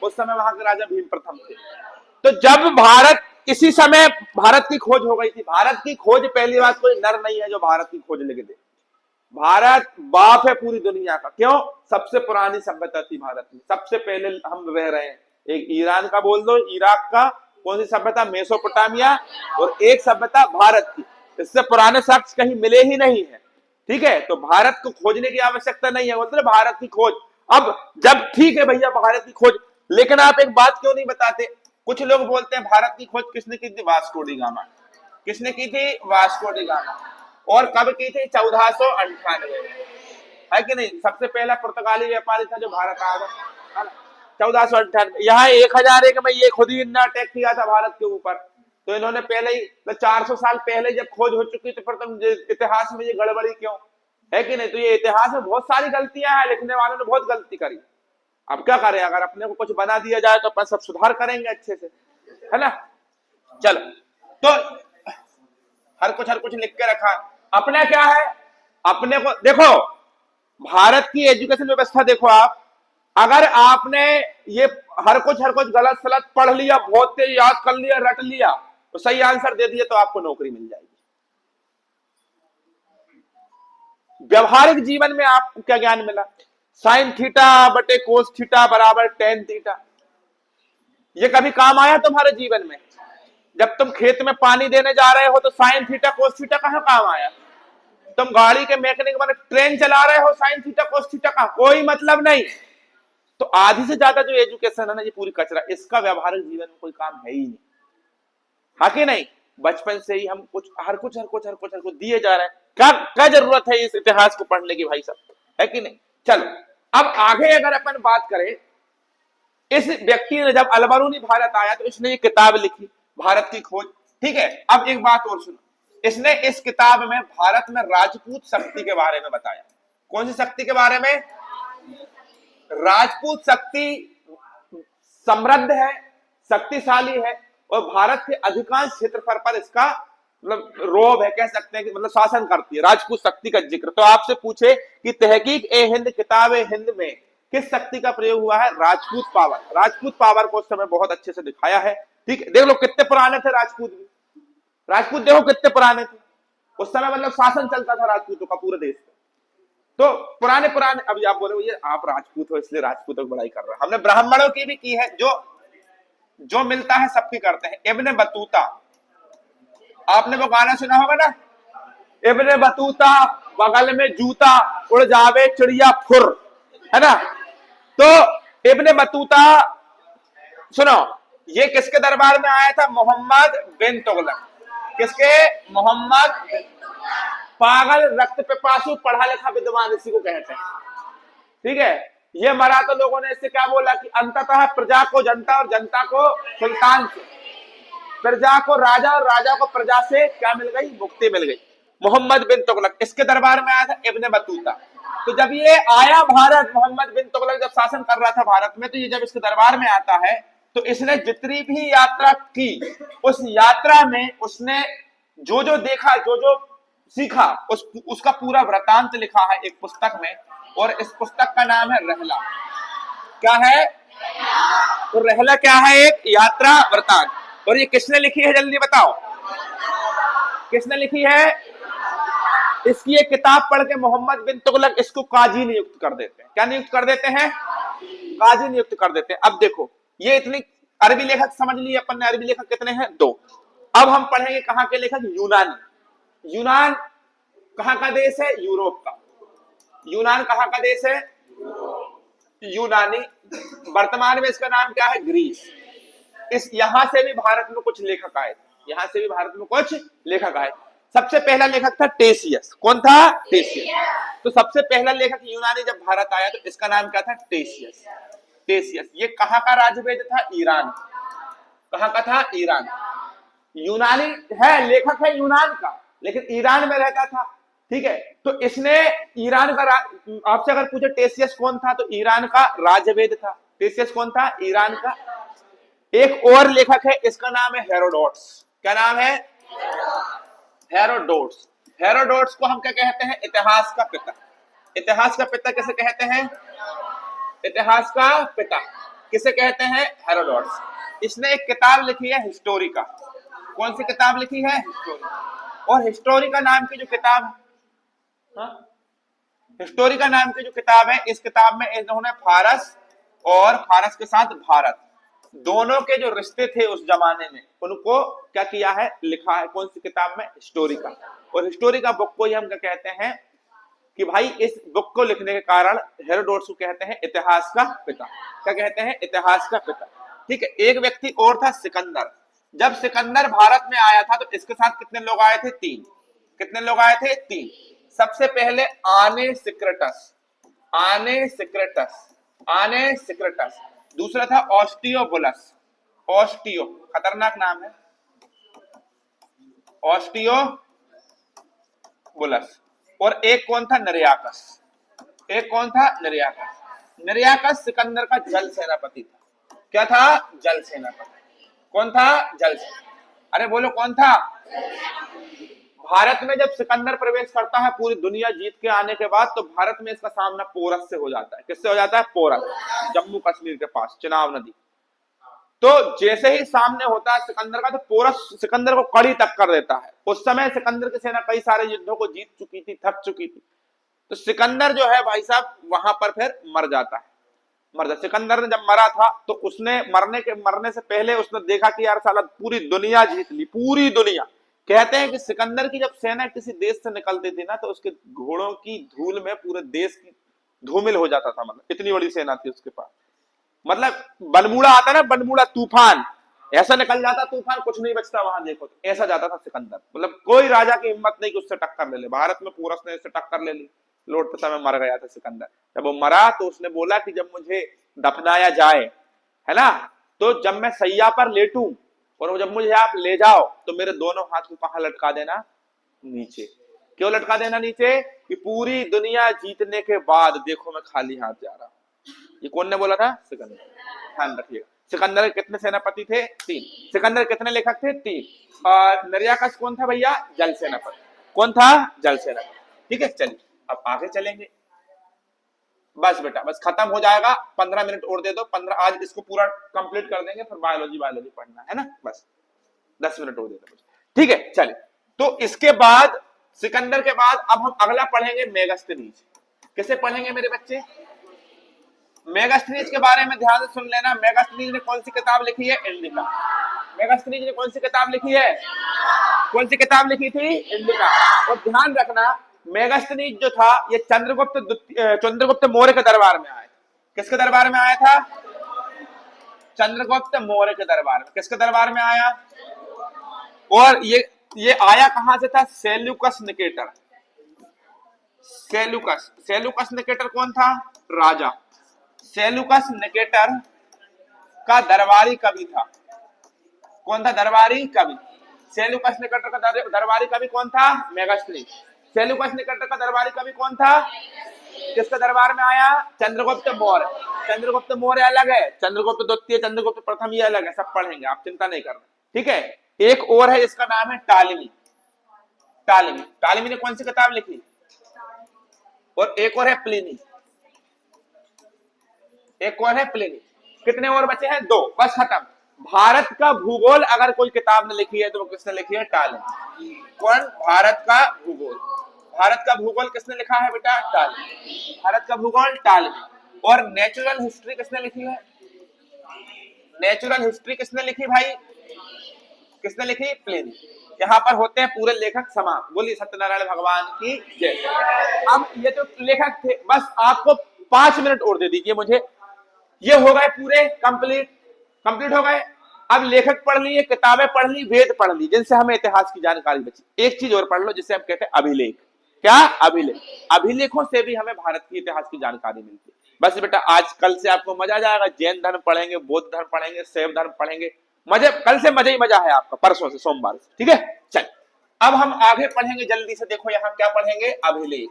उस समय वहां के राजा भीम प्रथम थे। तो जब भारत, इसी समय भारत की खोज हो गई थी। भारत की खोज, पहली बात, कोई नर नहीं है जो भारत की खोज लिख दे। भारत बाप है पूरी दुनिया का। क्यों? सबसे पुरानी सभ्यता थी भारत में, सबसे पहले हम रह रहे हैं। एक ईरान का बोल दो, इराक का, कौन सी सभ्यता? मेसोपोटामिया। और एक सभ्यता भारत की। इससे पुराने शख्स कहीं मिले ही नहीं है। ठीक है, तो भारत को खोजने की आवश्यकता नहीं है, बोलते भारत की खोज। अब जब ठीक है भैया भारत की खोज, लेकिन आप एक बात क्यों नहीं बताते? कुछ लोग बोलते हैं भारत की खोज किसने की थी? Vasco D gamma. किसने की थी? Vasco D gamma. और कब की थी? 1498 है कि नहीं? सबसे पहला पुर्तगाली व्यापारी था जो भारत आ गया, 1498। यहाँ 1001 में ये खुद ही इन्होंने अटैक किया था भारत के ऊपर। तो इन्होंने पहले ही 400 साल पहले जब खोज हो चुकी, तो फिर तुम इतिहास में ये गड़बड़ी क्यों? है कि नहीं? तो ये इतिहास में बहुत सारी गलतियां हैं, लिखने वालों ने बहुत गलती करी। अब क्या करें? अगर अपने को कुछ बना दिया जाए तो अपन सब सुधार करेंगे अच्छे से, है ना? चलो, तो हर कुछ लिख के रखा। अपना क्या है? अपने को देखो, भारत की एजुकेशन व्यवस्था देखो आप। अगर आपने ये हर कुछ गलत सलत पढ़ लिया, बहुत तेज याद कर लिया, रट लिया, तो सही आंसर दे दिया, तो आपको नौकरी मिल जाएगी। व्यवहारिक जीवन में आपको क्या ज्ञान मिला? साइन थीटा बटे कोस थीटा बराबर टेन थीटा। ये कभी काम आया तुम्हारे जीवन में? जब तुम खेत में पानी देने जा रहे हो तो साइन थीटा कोस थीटा कहां काम आया? तुम गाड़ी के मैकेनिक बने, ट्रेन चला रहे हो, साइन थीटा कोस थीटा का कोई मतलब नहीं। तो आधी से ज्यादा जो एजुकेशन है ना, ये पूरी कचरा, इसका व्यवहारिक जीवन में कोई काम है ही नहीं। हाँ कि नहीं? बचपन से ही हम हर कुछ दिए जा रहे हैं। क्या जरूरत है इस इतिहास को पढ़ने की भाई साहब? है कि नहीं? चलो, अब आगे अगर अपन बात करें, इस व्यक्ति ने जब अलबरूनी भारत आया तो इसने ये किताब लिखी, भारत की खोज। ठीक है, अब एक बात और सुनो, इसने इस किताब में भारत में राजपूत शक्ति के बारे में बताया। कौन सी शक्ति के बारे में? राजपूत शक्ति समृद्ध है, शक्तिशाली है, और भारत के अधिकांश क्षेत्रफल पर इसका मतलब रोब है, कह सकते हैं कि मतलब शासन करती है। राजपूत शक्ति का जिक्र तो आपसे पूछे कि तहकीक ए हिंद किताब ए हिंद में किस शक्ति का प्रयोग हुआ है? राजपूत पावर। राजपूत पावर को उस समय बहुत अच्छे से दिखाया है। ठीक है, देख लो कितने पुराने थे राजपूत भी। राजपूत देखो कितने पुराने थे उस समय, मतलब शासन चलता था राजपूतों का पूरे देश में। तो पुराने, अभी आप बोले ये आप राजपूत हो इसलिए राजपूतों की बड़ाई कर रहे हैं। हमने ब्राह्मणों की भी की है, जो मिलता है सबकी करते हैं। इब्ने बतूता, आपने वो गाना सुना होगा ना, इब्ने बतूता बगल में जूता उड़ जावे चिड़िया फुर, है ना? तो इब्ने बतूता सुनो, ये किसके दरबार में आया था? मोहम्मद बिन तुगलक। किसके? मोहम्मद। पागल, रक्त पिपासु, पढ़ा लिखा विद्वान इसी को कहते हैं। ठीक है, ये मरा तो लोगों ने इससे क्या बोला कि अंततः प्रजा को जनता और जनता को सुल्तान से, प्रजा को राजा और राजा को प्रजा से क्या मिल गई? मुक्ति मिल गई। मोहम्मद बिन तुगलक इसके दरबार में आया था, इब्ने बतूता। तो जब ये आया भारत, मोहम्मद बिन तुगलक जब शासन कर रहा था भारत में, तो ये जब इसके दरबार में आता है तो इसने जितनी भी यात्रा की, उस यात्रा में उसने जो जो देखा, जो जो सीखा, उसका पूरा वृतांत लिखा है एक पुस्तक में। और इस पुस्तक का नाम है रहला। क्या है? तो रहला क्या है? एक यात्रा वृतांत। और ये किसने लिखी है? जल्दी बताओ, किसने लिखी है? इसकी एक किताब पढ़ के मोहम्मद बिन तुगलक इसको काजी नियुक्त कर देते हैं। क्या नियुक्त कर देते हैं? काजी नियुक्त कर देते हैं। अब देखो, ये इतनी अरबी लेखक समझ लिए अपन ने। अरबी लेखक कितने हैं? 2। अब हम पढ़ेंगे कहां के लेखक? यूनानी। यूनान कहां का देश है? यूरोप का। यूनान कहां का देश है? यूनानी। वर्तमान में इसका नाम क्या है? ग्रीस। इस यहां से भी भारत में कुछ लेखक आए थे। यहां से भी भारत में कुछ लेखक आए। सबसे पहला लेखक था टेसियस। कौन था? टेसियस। तो सबसे पहला लेखक यूनानी जब भारत आया तो इसका नाम क्या था? टेसियस। टेसियस। ये कहां का राजवेद था? ईरान। कहां का था? ईरान। यूनानी है, लेखक है यूनान का, लेकिन ईरान में रहता था। ठीक है, तो इसने ईरान का आपसे अगर पूछे टेसियस कौन था, तो ईरान का राजवेद था। टेसियस कौन था? ईरान का। एक और लेखक है, इसका नाम है हेरोडोट्स। क्या नाम है? हेरोडोट्स। हेरोडोट्स को हम क्या कहते हैं? इतिहास का पिता। इतिहास का पिता किसे कहते हैं? इतिहास का पिता किसे कहते हैं? हेरोडोट्स। इसने एक किताब लिखी है हिस्टोरिका। कौन सी किताब लिखी है? हिस्टोरिका। और हिस्टोरिका नाम की जो किताब है, हिस्टोरिका नाम की जो किताब है, इस किताब में इन्होंने फारस और फारस के साथ भारत दोनों के जो रिश्ते थे उस जमाने में, उनको क्या किया है? लिखा है। कौन सी किताब में? हिस्टोरिका। और हिस्टोरिका बुक को ही हम क्या कहते हैं कि भाई इस बुक को लिखने के कारण हेरोडोट्स को कहते हैं इतिहास का पिता। क्या कहते हैं? इतिहास का पिता। ठीक है, एक व्यक्ति और था, सिकंदर। जब सिकंदर भारत में आया था तो इसके साथ कितने लोग आए थे? 3। कितने लोग आए थे? 3। सबसे पहले आने सिक्रेटस। आने सिक्रेटस। आने सिक्रेटस। दूसरा था ऑस्टियोबुलस। ऑस्टियो, खतरनाक नाम है, ऑस्टियोबुलस। और एक कौन था? नरियाकस। एक कौन था? नरियाकस। नरियाकस सिकंदर का जल सेनापति था। क्या था? जल सेनापति। कौन था? जल सेनापति। अरे बोलो कौन था? भारत में जब सिकंदर प्रवेश करता है पूरी दुनिया जीत के आने के बाद, तो भारत में इसका सामना पोरस से हो जाता है। किससे हो जाता है? पोरस, जम्मू कश्मीर के पास, चिनाब नदी। तो जैसे ही सामने होता है सिकंदर का, तो पोरस सिकंदर को कड़ी टक्कर देता है। उस समय सिकंदर की सेना कई सारे युद्धों को जीत चुकी थी, थक चुकी थी। तो सिकंदर जो है भाई साहब वहां पर फिर मर जाता है। सिकंदर ने जब मरा था तो उसने मरने से पहले उसने देखा कि यार साला पूरी दुनिया जीत ली, पूरी दुनिया। कहते हैं कि सिकंदर की जब सेना किसी देश से निकलती थी ना, तो उसके घोड़ों की धूल में पूरे देश की धूमिल हो जाता था। मतलब इतनी बड़ी सेना थी उसके पास। मतलब बनमुड़ा आता ना, बनमुड़ा तूफान, ऐसा निकल जाता तूफान, कुछ नहीं बचता वहां। देखो तो ऐसा जाता था सिकंदर। मतलब कोई राजा की हिम्मत नहीं कि उससे टक्कर ले ले। भारत में पोरस ने उससे टक्कर ले ली, लौटते समय मर गया था सिकंदर। जब वो मरा तो उसने बोला कि जब मुझे दफनाया जाए, है ना, तो जब मैं सैया पर लेटूं और जब मुझे आप ले जाओ तो मेरे दोनों हाथ को कहां लटका देना? नीचे। क्यों लटका देना नीचे? कि पूरी दुनिया जीतने के बाद देखो मैं खाली हाथ जा रहा हूं। ये कौन ने बोला था? सिकंदर। ध्यान रखिएगा। सिकंदर के कितने सेनापति थे? 3। सिकंदर कितने लेखक थे? 3। और नरियाकस कौन था भैया? जल सेनापति। कौन था? जल सेनापति। ठीक है, चलिए अब आगे चलेंगे। बस बेटा, बस खत्म हो जाएगा। 15 मिनट और दे दो। 15 आज इसको पूरा कंप्लीट कर देंगे, फिर बायोलॉजी पढ़ना है ना। बस 10 मिनट और दे दो। ठीक है, चलिए। तो इसके बाद सिकंदर के बाद अब हम अगला पढ़ेंगे मेगास्थनीज। किसे पढ़ेंगे मेरे बच्चे? मेगास्थनीज के बारे में ध्यान से सुन लेना। मेगास्थनीज ने कौन सी किताब लिखी है? इंडिका। मेगास्थनीज ने कौन सी किताब लिखी है? कौन सी किताब लिखी थी? इंडिका। और ध्यान रखना, मेगास्थनीज जो था ये चंद्रगुप्त मौर्य के दरबार में आया था। किसके दरबार में आया था? चंद्रगुप्त मौर्य के दरबार में। किसके दरबार में आया? और ये आया कहां से था? Seleucus Nicator. सेल्यूकस निकेटर कौन था? राजा। सेल्यूकस निकेटर का दरबारी कवि था। कौन था? दरबारी कवि। सेल्यूकस निकेटर का दरबारी कवि कौन था? मेगास्थनीज। सेल्यूकस निकेटर का दरबारी कवि कौन था? किसके दरबार में आया? चंद्रगुप्त मौर्य। चंद्रगुप्त मौर्य अलग है, चंद्रगुप्त द्वितीय, चंद्रगुप्त प्रथम ये अलग है। सब पढ़ेंगे, आप चिंता नहीं करना। ठीक है, एक और है, इसका नाम है टालिमी। टालिमी। टालिमी ने कौन सी किताब लिखी? और एक और है प्लिनी। एक और है प्लिनी। कितने और बचे हैं? 2। बस खत्म। भारत का भूगोल अगर कोई किताब ने लिखी है तो वो किसने लिखी है? टालिमी। कौन? भारत का भूगोल। भारत का भूगोल किसने लिखा है बेटा? टालवी। भारत का भूगोल टालवी। और नेचुरल हिस्ट्री किसने लिखी है? नेचुरल हिस्ट्री किसने लिखी भाई? किसने लिखी? प्लिनी। यहाँ पर होते हैं पूरे लेखक समान। बोलिए सत्यनारायण भगवान की जय। अब ये तो लेखक थे, बस आपको 5 मिनट और दे दीजिए मुझे। ये हो गए पूरे कंप्लीट हो गए। अब लेखक पढ़ लिए, किताबें पढ़ ली, वेद पढ़ ली, जिनसे हमें इतिहास की जानकारी बची। एक चीज और पढ़ लो जिसे हम कहते हैं अभिलेख। क्या? अभिलेख। अभिलेखों से भी हमें भारत की इतिहास की जानकारी मिलती है। बस बेटा आज कल से आपको मजा आ जाएगा। जैन धर्म पढ़ेंगे, बौद्ध धर्म पढ़ेंगे, शैव धर्म पढ़ेंगे। मजे कल से मजा ही मजा है आपका, परसों से, सोमवार से। ठीक है, चल अब हम आगे पढ़ेंगे जल्दी से। देखो यहाँ क्या पढ़ेंगे? अभिलेख।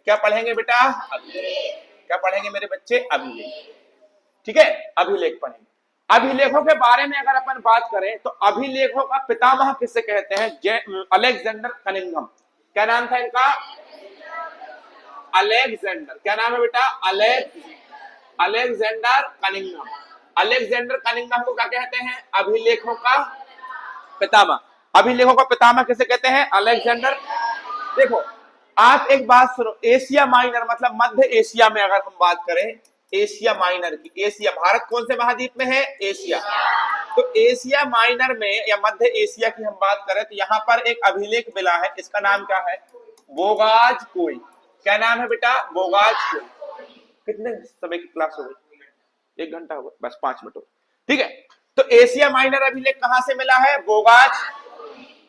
क्या पढ़ेंगे बेटा? अभिलेख। क्या पढ़ेंगे मेरे बच्चे? अभिलेख। ठीक है, अभिलेख पढ़ेंगे। अभिलेखों के बारे में अगर अपन बात करें तो अभिलेखों का पितामह किसे कहते हैं? Alexander Cunningham. क्या नाम था इनका? अलेक्जेंडर। क्या नाम है बेटा? Alexander Cunningham. अलेक्जेंडर कनिंघम को क्या कहते हैं? अभिलेखों का पितामह। अभिलेखों का पितामह किसे कहते हैं? अलेक्जेंडर। देखो आप एक बात सुनो, एशिया माइनर मतलब मध्य एशिया में अगर हम बात करें, एशिया माइनर की, एशिया, भारत कौन से महाद्वीप में है? एशिया। तो एशिया माइनर में या मध्य एशिया की हम बात करें तो यहाँ पर एक अभिलेख मिला है। इसका नाम क्या है? बोगाज कोई। क्या नाम है बेटा? बोगाज कोई। कितने समय की क्लास हो गई? 1 घंटा हुआ, बस 5 मिनट हो। ठीक है, तो एशिया माइनर अभिलेख कहां से मिला है? बोगाज,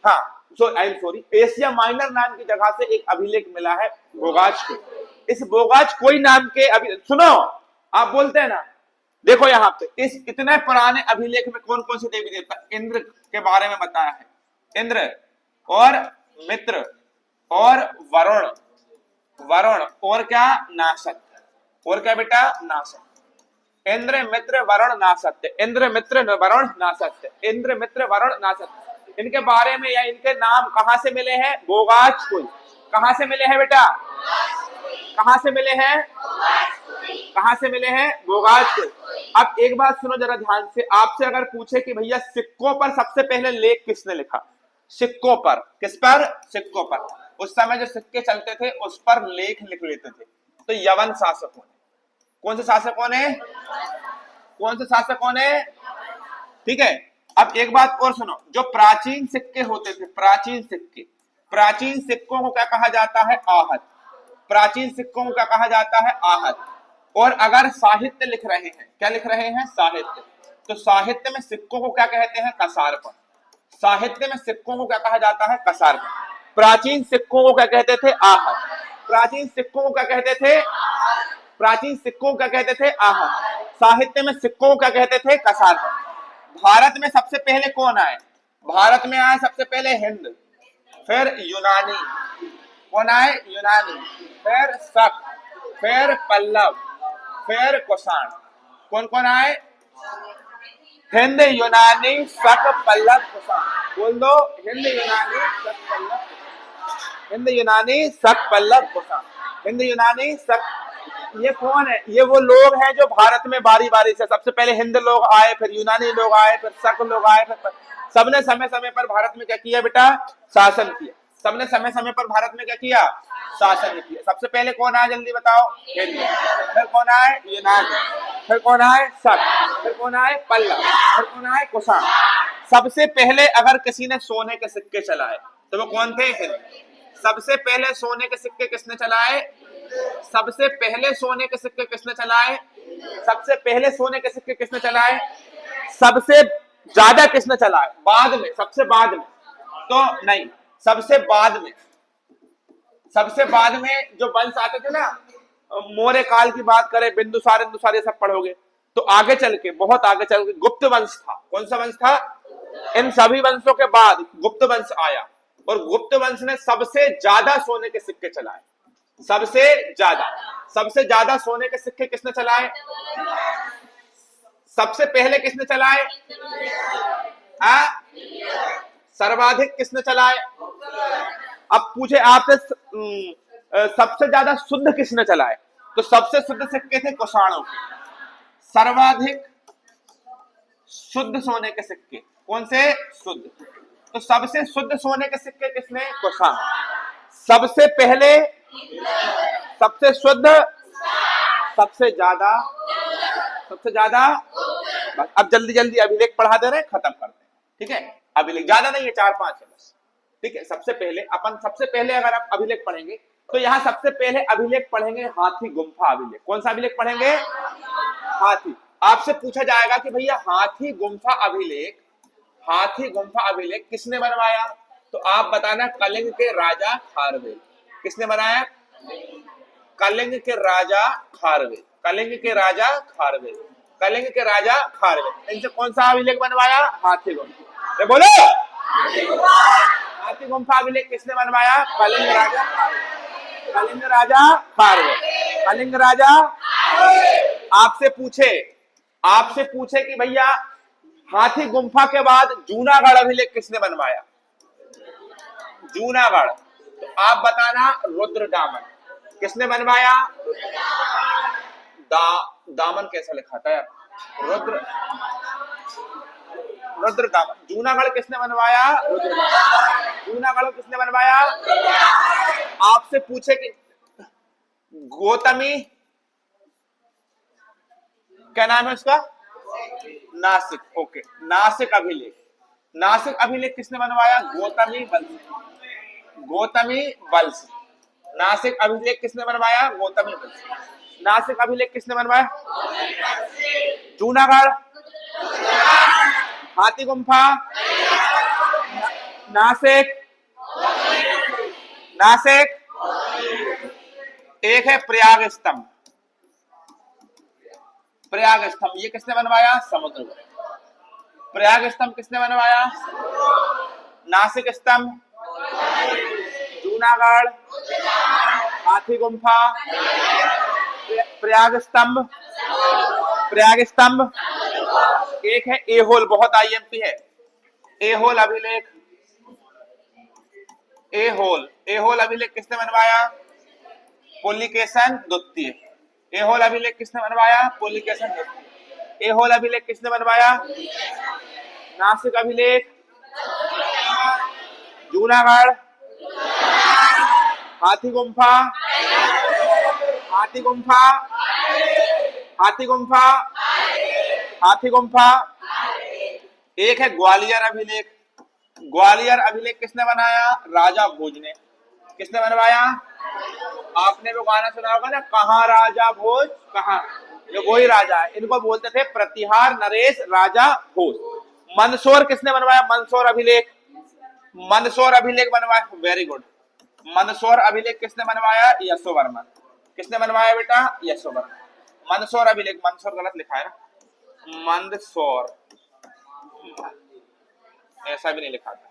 हाँ I am sorry, Asia minor नाम की जगह से एक अभिलेख मिला है, बोगाज कोई। इस बोगाज कोई नाम के सुनो, आप बोलते हैं ना, देखो यहाँ पे इस इतने पुराने अभिलेख में कौन कौन से देवी देवता? इंद्र के बारे में बताया है। इंद्र और मित्र और वरुण, और क्या? नासत। और क्या बेटा? नासत। इंद्र मित्र वरुण नासत्य। इंद्र मित्र वरुण नासत्य। इंद्र मित्र वरुण नासत्य। इनके बारे में या इनके नाम कहां से मिले हैं? बोगाज कोई। कहां से मिले हैं बेटा? कहां से मिले हैं? कहां से मिले हैं? बोगाज कोई। अब एक बात सुनो जरा ध्यान से, आपसे अगर पूछे कि भैया सिक्कों पर सबसे पहले लेख किसने लिखा? सिक्कों पर। किस पर? सिक्कों पर। उस समय जो सिक्के चलते थे उस पर लेख लिख लेते थे। तो यवन शासकों ने। कौन से शासकों ने? कौन से शासकों ने? ठीक है, अब एक बात और सुनो, जो प्राचीन सिक्के होते थे, प्राचीन सिक्के, प्राचीन सिक्कों को क्या कहा जाता है? आहत। प्राचीन सिक्कों को क्या कहा जाता है? आहत। और अगर साहित्य लिख रहे हैं, क्या लिख रहे हैं? साहित्य, तो साहित्य में सिक्कों को क्या कहते हैं? कसारपन। साहित्य में सिक्कों को क्या कहा जाता है? कसारपन। प्राचीन सिक्कों को क्या कहते थे? आहत। प्राचीन सिक्कों को क्या कहते थे? प्राचीन सिक्कों को क्या कहते थे? आहत। साहित्य में सिक्कों को क्या कहते थे? कसारपन। भारत में सबसे पहले कौन आए? भारत में आए सबसे पहले हिंद, फिर यूनानी। कौन आए? यूनानी। फिर शक, फिर पल्लव, फिर कुषाण। कौन कौन आए? हिंद, यूनानी, शक, पल्लव, कुषाण। बोल दो, हिंद, यूनानी, शक, पल्लव, हिंद, यूनानी, शक, पल्लव, कुषाण। हिंद, यूनानी, शक। ये कौन है? ये वो लोग हैं जो भारत में बारी बारी से, सबसे पहले हिंद लोग आए, फिर यूनानी लोग आए, फिर शक लोग आए, फिर सबने समय समय पर भारत में क्या किया बेटा? शासन किया। सबने समय समय पर भारत में क्या किया? शासन किया। सबसे पहले कौन आया जल्दी बताओ? हिंद। फिर कौन आए? यूनानी। फिर कौन आए? शक। फिर कौन आए? पल्लव। फिर कौन आए? कुषाण। सबसे पहले अगर किसी ने सोने के सिक्के चलाए तो वो कौन थे? हिंद। सबसे पहले सोने के सिक्के किसने चलाए? सबसे पहले सोने के सिक्के किसने चलाए? सबसे पहले सोने के सिक्के किसने चलाए? सबसे ज्यादा किसने चलाए? बाद में, सबसे बाद में तो नहीं, सबसे बाद में, सबसे बाद में जो वंश आते थे ना, मौर्य काल की बात करें, बिंदुसार इंदुसार ये सब पढ़ोगे तो आगे चल के, बहुत आगे चल के गुप्त वंश था। कौन सा वंश था? इन सभी वंशों के बाद गुप्त वंश आया और गुप्त वंश ने सबसे ज्यादा सोने के सिक्के चलाए। सबसे ज्यादा सोने के सिक्के किसने चलाए? सबसे पहले किसने चलाए? सर्वाधिक किसने चलाए? अब पूछे आपसे सबसे ज्यादा शुद्ध किसने चलाए? तो सबसे शुद्ध सिक्के थे कुषाणों के। सर्वाधिक शुद्ध सोने के सिक्के कौन से? शुद्ध। तो सबसे शुद्ध सोने के सिक्के किसने? कुषाण। सबसे पहले, सबसे शुद्ध, सबसे ज्यादा, सबसे ज्यादा। बस अब जल्दी जल्दी अभिलेख पढ़ा दे रहे हैं, खत्म करते हैं, ठीक है। अभिलेख ज्यादा नहीं है, 4-5 है बस, ठीक है। सबसे पहले अपन, सबसे पहले अगर आप अभिलेख पढ़ेंगे तो यहां सबसे पहले अभिलेख पढ़ेंगे हाथी गुम्फा अभिलेख। कौन सा अभिलेख पढ़ेंगे? हाथी। आपसे पूछा जाएगा कि भैया हाथी गुम्फा अभिलेख, हाथी गुम्फा अभिलेख किसने बनवाया? तो आप बताना कलिंग के राजा खारवेल। किसने बनाया? कलिंग के राजा खारवेल, कलिंग के राजा खारवेल, कलिंग के राजा खारवेल। इनसे कौन सा अभिलेख बनवाया? हाथी गुम्फा। बोलो, हाथी गुम्फा अभिलेख किसने बनवाया? कलिंग राजा, कलिंग राजा खारवेल, कलिंग राजा। आपसे पूछे, आपसे पूछे कि भैया हाथी गुम्फा के बाद जूनागढ़ अभिलेख किसने बनवाया? जूनागढ़। तो आप बताना रुद्रदामन। किसने बनवाया? दामन कैसा लिखा था यार? रुद्रदामन। जूनागढ़ किसने बनवाया? जूनागढ़ किसने बनवाया? आपसे पूछे कि गौतमी, क्या नाम है उसका? नासिक। ओके, नासिक अभिलेख, नासिक अभिलेख किसने बनवाया? गौतमी बंसी, गौतमी बंसी। नासिक अभिलेख किसने बनवाया? गौतमी बंसी। नासिक अभिलेख किसने बनवाया? जूनागढ़, हाथी गुम्फा, नासिक, नासिक। एक है प्रयाग स्तंभ, प्रयाग स्तंभ ये किसने बनवाया? समुद्रगुप्त। प्रयाग स्तंभ किसने बनवाया? नासिक स्तंभ, जूनागढ़, हाथी गुम्फा, प्रयाग स्तंभ, प्रयाग स्तंभ। एक है एहोल, बहुत आईएमपी है, एहोल अभिलेख, एहोल, एहोल अभिलेख किसने बनवाया? पुलिकेशन द्वितीय। एहोल अभिलेख किसने बनवाया? पुलिकेशन द्वितीय। एहोल अभिलेख किसने बनवाया? नासिक अभिलेख, जूनागढ़, हाथी गुम्फा, हाथी गुम्फा, हाथी गुम्फा, हाथी गुम्फा। एक है ग्वालियर अभिलेख, ग्वालियर अभिलेख किसने बनाया? राजा भोज ने। किसने बनवाया? आपने वो गाना सुना होगा ना, कहाँ राजा भोज कहाँ, ये वही राजा है। इनको बोलते थे प्रतिहार नरेश राजा भोज। मंदसौर किसने बनवाया? मंदसौर अभिलेख, मंदसौर अभिलेख बनवाया, वेरी गुड। मंदसौर अभिलेख किसने बनवाया? यशोवर्मन। किसने बनवाया बेटा? यशोवर्मन। मंदसौर अभिलेख, मंदसौर गलत लिखा है ना, मंदसौर ऐसा भी नहीं लिखा था।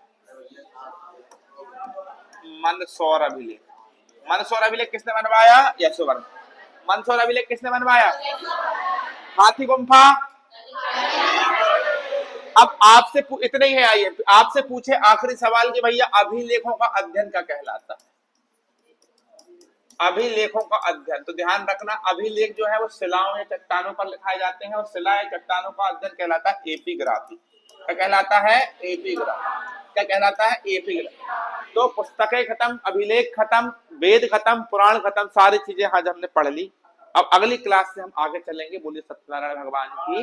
मंदसौर अभिलेख, मंदसौर अभिलेख किसने बनवाया? यशोवर्मन। मंदसौर अभिलेख किसने बनवाया? हाथी गुम्फा। अब आपसे इतने ही है, आइए आपसे पूछे आखिरी सवाल कि भैया अभिलेखों का अध्ययन क्या कहलाता? अभिलेखों का अध्ययन, तो ध्यान रखना अभिलेख जो है वो शिलाओं या चट्टानों पर लिखाए जाते हैं और शिला या चट्टानों का अध्ययन कहलाता है एपिग्राफी। क्या कहलाता है? एपिग्राफी। क्या कहलाता है? एपिग्राफी। तो पुस्तकें खत्म, अभिलेख खत्म, वेद खत्म, पुराण खत्म, सारी चीजें आज हमने पढ़ ली। अब अगली क्लास से हम आगे चलेंगे। बोलिए सत्यनारायण भगवान की।